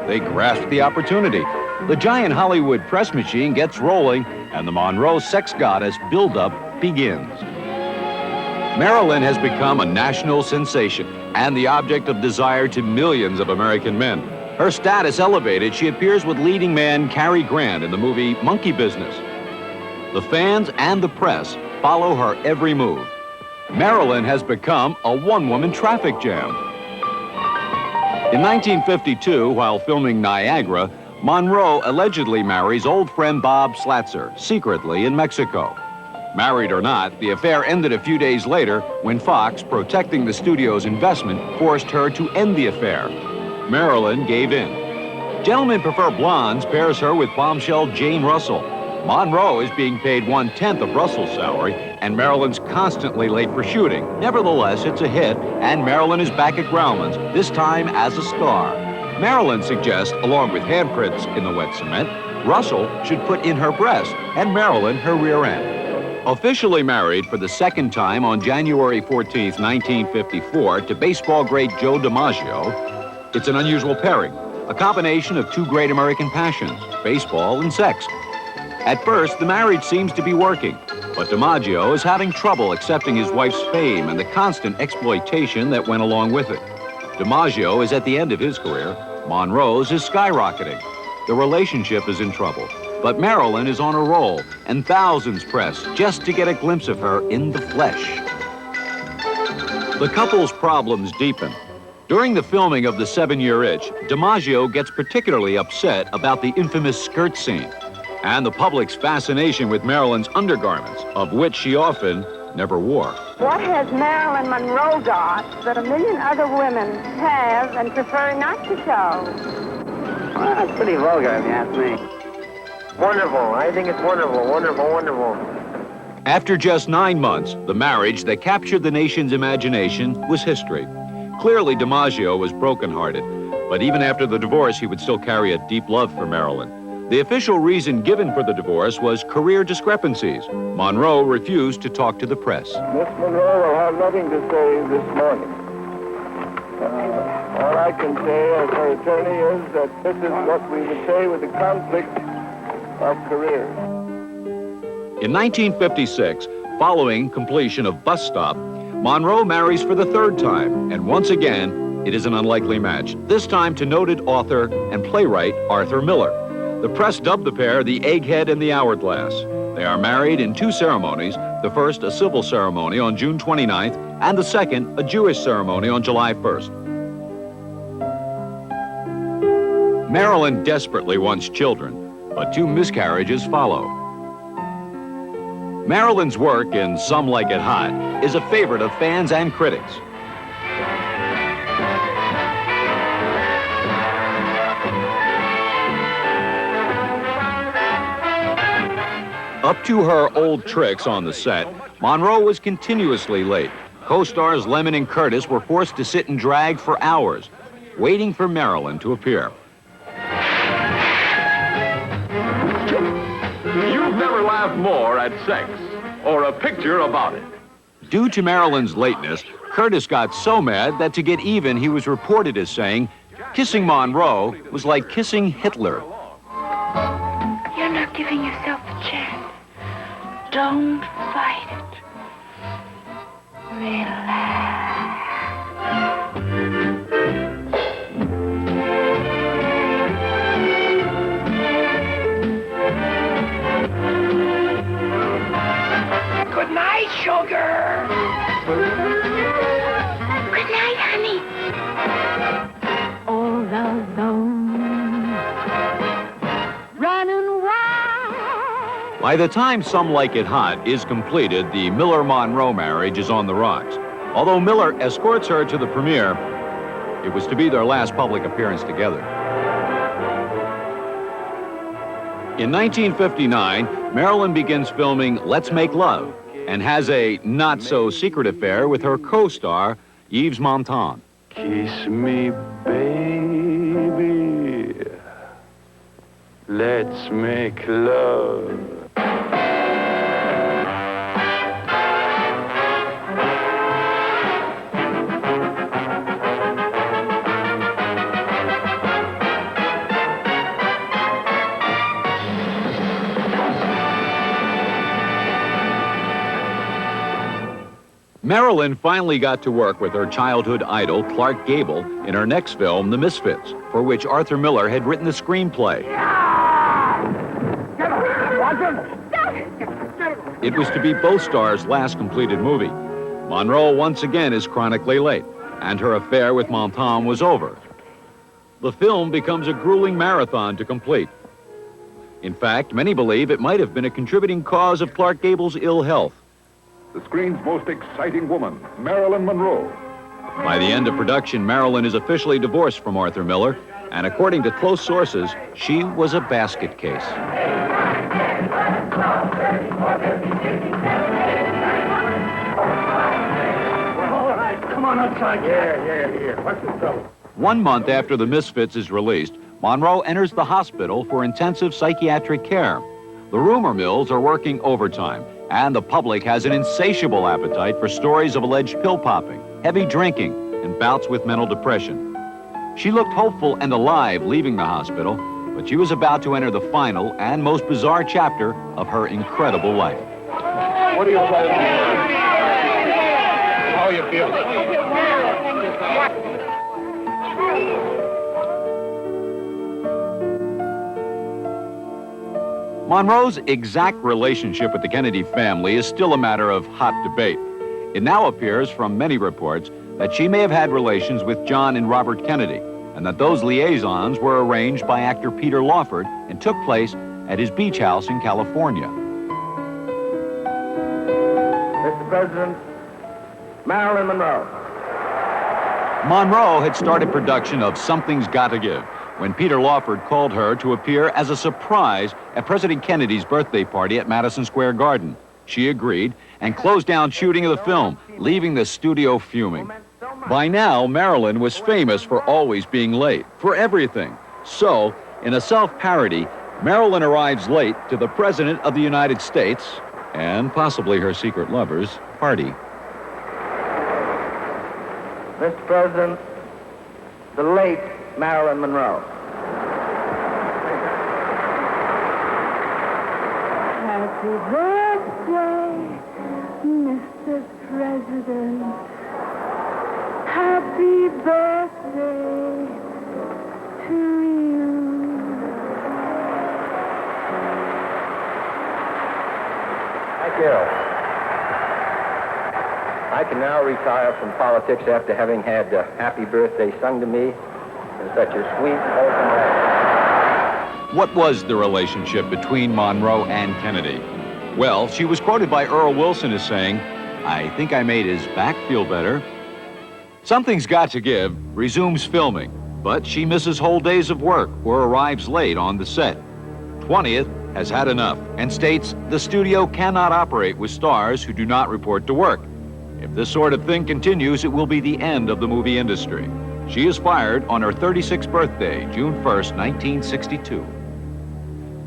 They grasp the opportunity. The giant Hollywood press machine gets rolling, and the Monroe sex goddess buildup begins. Marilyn has become a national sensation and the object of desire to millions of American men. Her status elevated, she appears with leading man Cary Grant in the movie Monkey Business. The fans and the press follow her every move. Marilyn has become a one-woman traffic jam. In 1952, while filming Niagara, Monroe allegedly marries old friend Bob Slatzer, secretly in Mexico. Married or not, the affair ended a few days later when Fox, protecting the studio's investment, forced her to end the affair. Marilyn gave in. Gentlemen Prefer Blondes pairs her with bombshell Jane Russell. Monroe is being paid 1/10 of Russell's salary, and Marilyn's constantly late for shooting. Nevertheless, it's a hit, and Marilyn is back at Grauman's, this time as a star. Marilyn suggests, along with handprints in the wet cement, Russell should put in her breast and Marilyn her rear end. Officially married for the second time on January 14th, 1954, to baseball great Joe DiMaggio, it's an unusual pairing, a combination of two great American passions, baseball and sex. At first, the marriage seems to be working, but DiMaggio is having trouble accepting his wife's fame and the constant exploitation that went along with it. DiMaggio is at the end of his career. Monroe's is skyrocketing. The relationship is in trouble, but Marilyn is on a roll, and thousands press just to get a glimpse of her in the flesh. The couple's problems deepen. During the filming of The 7-Year Itch, DiMaggio gets particularly upset about the infamous skirt scene and the public's fascination with Marilyn's undergarments, of which she often never wore. What has Marilyn Monroe got that a million other women have and prefer not to show? Well, that's pretty vulgar, if you ask me. Wonderful. I think it's wonderful, wonderful, wonderful. After just 9 months, the marriage that captured the nation's imagination was history. Clearly, DiMaggio was brokenhearted, but even after the divorce, he would still carry a deep love for Marilyn. The official reason given for the divorce was career discrepancies. Monroe refused to talk to the press. Miss Monroe will have nothing to say this morning. All I can say as her attorney is that this is what we would say with the conflict of careers. In 1956, following completion of Bus Stop, Monroe marries for the third time, and once again, it is an unlikely match, this time to noted author and playwright Arthur Miller. The press dubbed the pair the Egghead and the Hourglass. They are married in 2 ceremonies, the first a civil ceremony on June 29th, and the second a Jewish ceremony on July 1st. Marilyn desperately wants children, but 2 miscarriages follow. Marilyn's work in Some Like It Hot is a favorite of fans and critics. Up to her old tricks on the set, Monroe was continuously late. Co-stars Lemon and Curtis were forced to sit and drag for hours, waiting for Marilyn to appear. You've never laughed more at sex or a picture about it. Due to Marilyn's lateness, Curtis got so mad that to get even, he was reported as saying, kissing Monroe was like kissing Hitler. You're not giving yourself a chance. Don't fight it. Relax. Good night, sugar. Good night, honey. All alone, running wild. By the time Some Like It Hot is completed, the Miller-Monroe marriage is on the rocks. Although Miller escorts her to the premiere, it was to be their last public appearance together. In 1959, Marilyn begins filming Let's Make Love and has a not-so-secret affair with her co-star, Yves Montand. Kiss me, baby. Let's make love. Marilyn finally got to work with her childhood idol, Clark Gable, in her next film, The Misfits, for which Arthur Miller had written the screenplay. It was to be both stars' last completed movie. Monroe once again is chronically late, and her affair with Montand was over. The film becomes a grueling marathon to complete. In fact, many believe it might have been a contributing cause of Clark Gable's ill health. The screen's most exciting woman, Marilyn Monroe. By the end of production, Marilyn is officially divorced from Arthur Miller, And according to close sources, she was a basket case. All right, come on outside. Here. What's the trouble? 1 month after The Misfits is released, Monroe enters the hospital for intensive psychiatric care. The rumor mills are working overtime, and the public has an insatiable appetite for stories of alleged pill popping, heavy drinking, and bouts with mental depression. She looked hopeful and alive leaving the hospital, but she was about to enter the final and most bizarre chapter of her incredible life. What are you planning? How are you feeling? Monroe's exact relationship with the Kennedy family is still a matter of hot debate. It now appears from many reports that she may have had relations with John and Robert Kennedy, and that those liaisons were arranged by actor Peter Lawford and took place at his beach house in California. Mr. President, Marilyn Monroe. Monroe had started production of Something's Gotta Give when Peter Lawford called her to appear as a surprise at President Kennedy's birthday party at Madison Square Garden. She agreed and closed down shooting of the film, leaving the studio fuming. By now, Marilyn was famous for always being late, for everything. So, in a self-parody, Marilyn arrives late to the President of the United States, and possibly her secret lover's, party. Mr. President, the late Marilyn Monroe. Happy birthday, Mr. President. Happy birthday to you. Thank you. I can now retire from politics after having had happy birthday sung to me in such a sweet, wholesome way. What was the relationship between Monroe and Kennedy? Well, she was quoted by Earl Wilson as saying, "I think I made his back feel better." Something's Got to Give resumes filming, but she misses whole days of work or arrives late on the set. 20th has had enough and states the studio cannot operate with stars who do not report to work. If this sort of thing continues, it will be the end of the movie industry. She is fired on her 36th birthday, June 1st, 1962.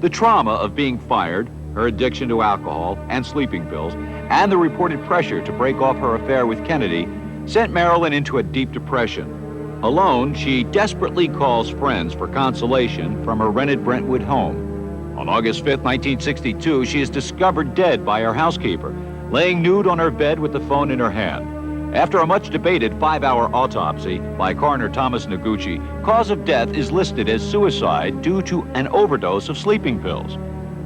The trauma of being fired, her addiction to alcohol and sleeping pills, and the reported pressure to break off her affair with Kennedy sent Marilyn into a deep depression. Alone, she desperately calls friends for consolation from her rented Brentwood home. On August 5th, 1962, she is discovered dead by her housekeeper, laying nude on her bed with the phone in her hand. After a much-debated 5-hour autopsy by coroner Thomas Noguchi, cause of death is listed as suicide due to an overdose of sleeping pills.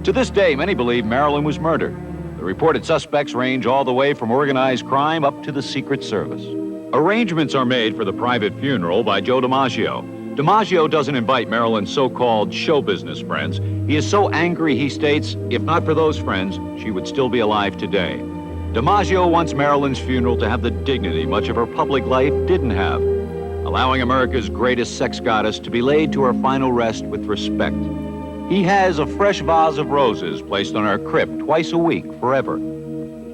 To this day, many believe Marilyn was murdered. The reported suspects range all the way from organized crime up to the Secret Service. Arrangements are made for the private funeral by Joe DiMaggio. DiMaggio doesn't invite Marilyn's so-called show business friends. He is so angry, he states, if not for those friends, she would still be alive today. DiMaggio wants Marilyn's funeral to have the dignity much of her public life didn't have, allowing America's greatest sex goddess to be laid to her final rest with respect. He has a fresh vase of roses placed on her crypt twice a week forever.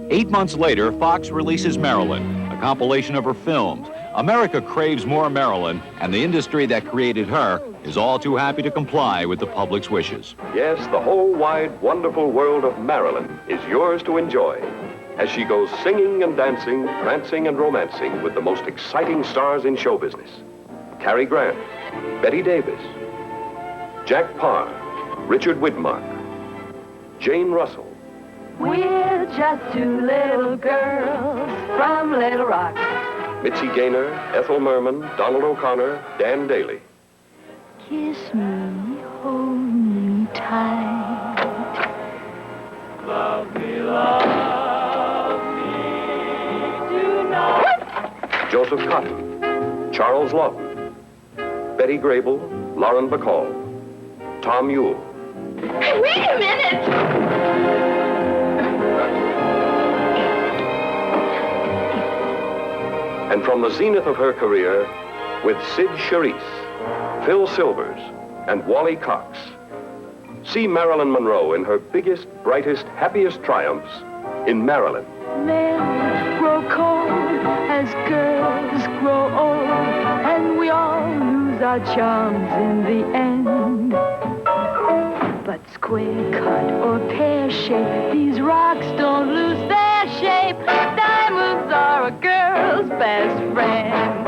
8 months later, Fox releases Marilyn, a compilation of her films. America craves more Marilyn, and the industry that created her is all too happy to comply with the public's wishes. Yes, the whole wide, wonderful world of Marilyn is yours to enjoy as she goes singing and dancing, prancing and romancing with the most exciting stars in show business. Cary Grant, Betty Davis, Jack Parr, Richard Widmark, Jane Russell. We're just two little girls from Little Rock. Mitzi Gaynor, Ethel Merman, Donald O'Connor, Dan Daly. Kiss me, hold me tight. Love me tonight. Joseph Cotton, Charles Lawton, Betty Grable, Lauren Bacall, Tom Ewell. Hey, wait a minute! And from the zenith of her career, with Sid Charisse, Phil Silvers, and Wally Cox. See Marilyn Monroe in her biggest, brightest, happiest triumphs in Marilyn. Men grow cold as girls grow old, and we all lose our charms in the end. But square cut or pear shape, these rocks don't lose their shape. Diamonds are a girl's best friend.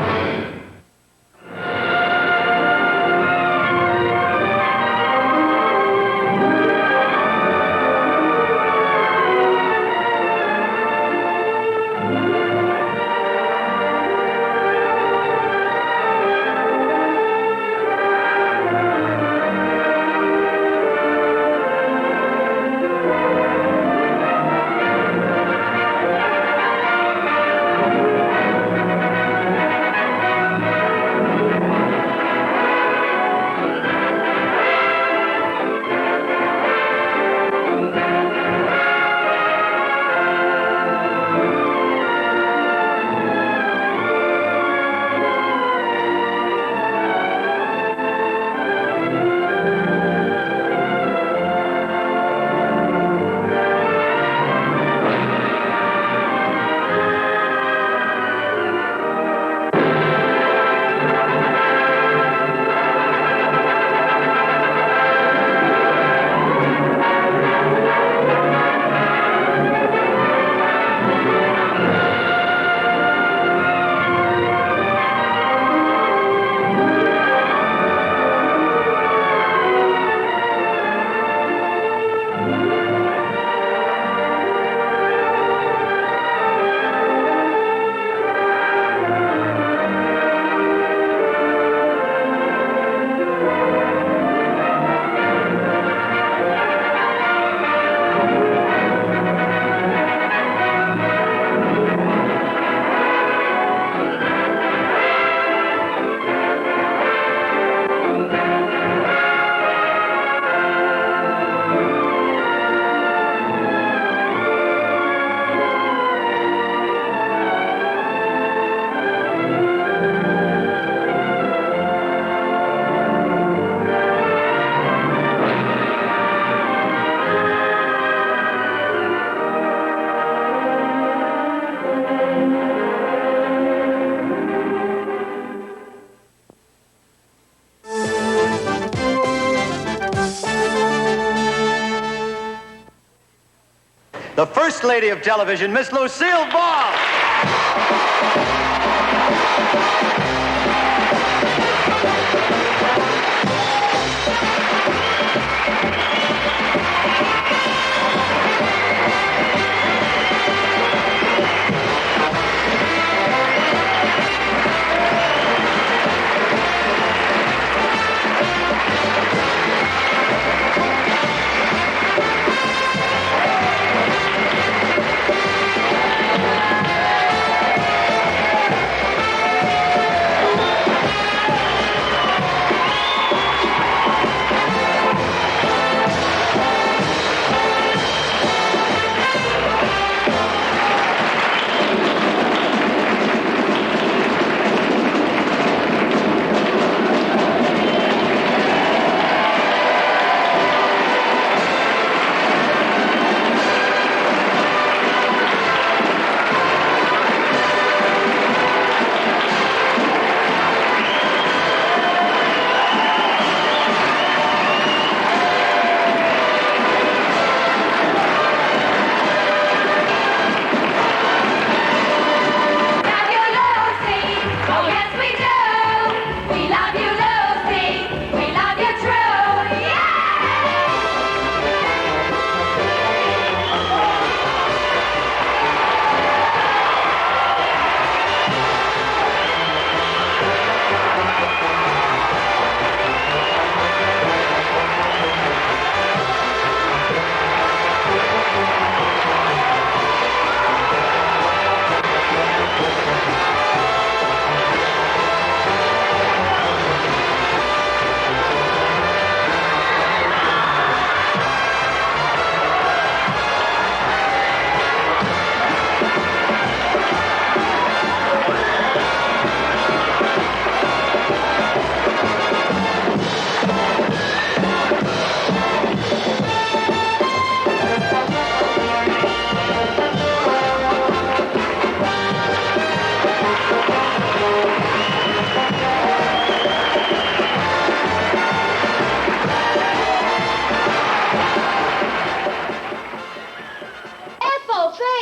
The First Lady of Television, Miss Lucille Ball.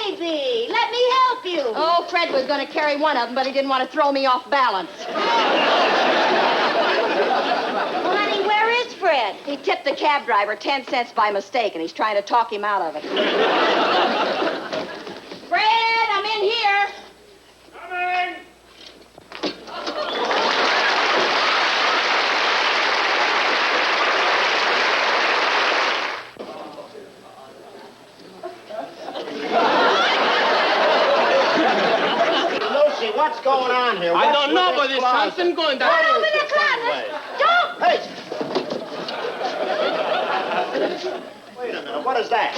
Baby, let me help you. Oh, Fred was going to carry one of them, but he didn't want to throw me off balance. Honey, where is Fred? He tipped the cab driver 10 cents by mistake, and he's trying to talk him out of it. Fred, I'm in here. Coming! What's going on here? I don't know, but there's something going down. What over the closet? Don't! Hey! Wait a minute, what is that?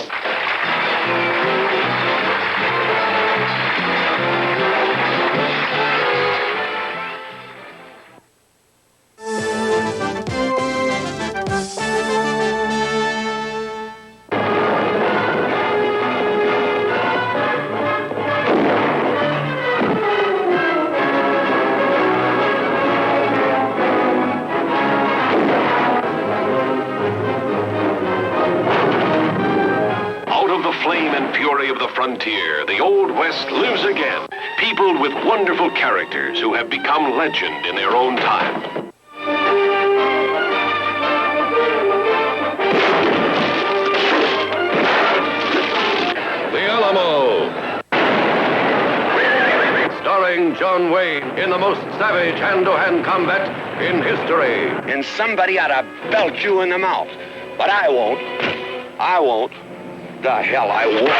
Of the frontier, the Old West lives again, peopled with wonderful characters who have become legend in their own time. The Alamo, starring John Wayne in the most savage hand-to-hand combat in history. And somebody ought to belt you in the mouth, but I won't. I won't. The hell I won't.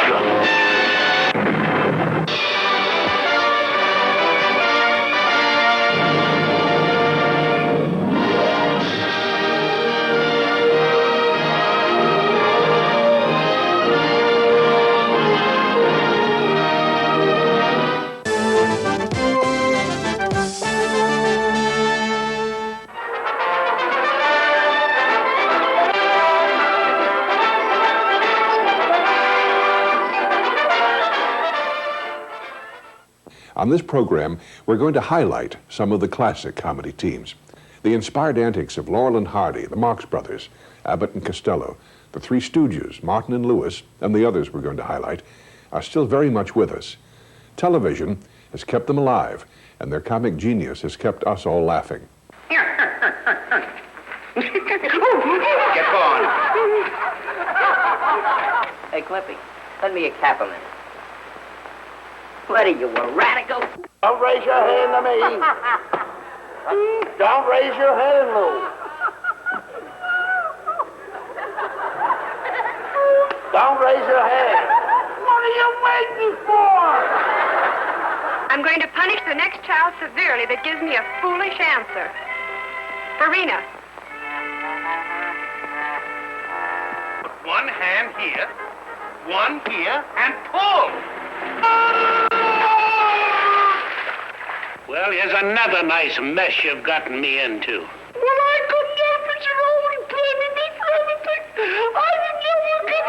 On this program, we're going to highlight some of the classic comedy teams. The inspired antics of Laurel and Hardy, the Marx Brothers, Abbott and Costello, the Three Stooges, Martin and Lewis, and the others we're going to highlight, are still very much with us. Television has kept them alive, and their comic genius has kept us all laughing. Get going. Hey, Clippy, lend me a cap a minute. What are you, a radical? Don't raise your hand to me. Don't raise your hand, Lou. Don't raise your hand. What are you waiting for? I'm going to punish the next child severely that gives me a foolish answer. Farina. Put one hand here, one here, and pull. Well, here's another nice mess you've gotten me into. Well, I couldn't help it. You're always blaming me for everything. I didn't know you could.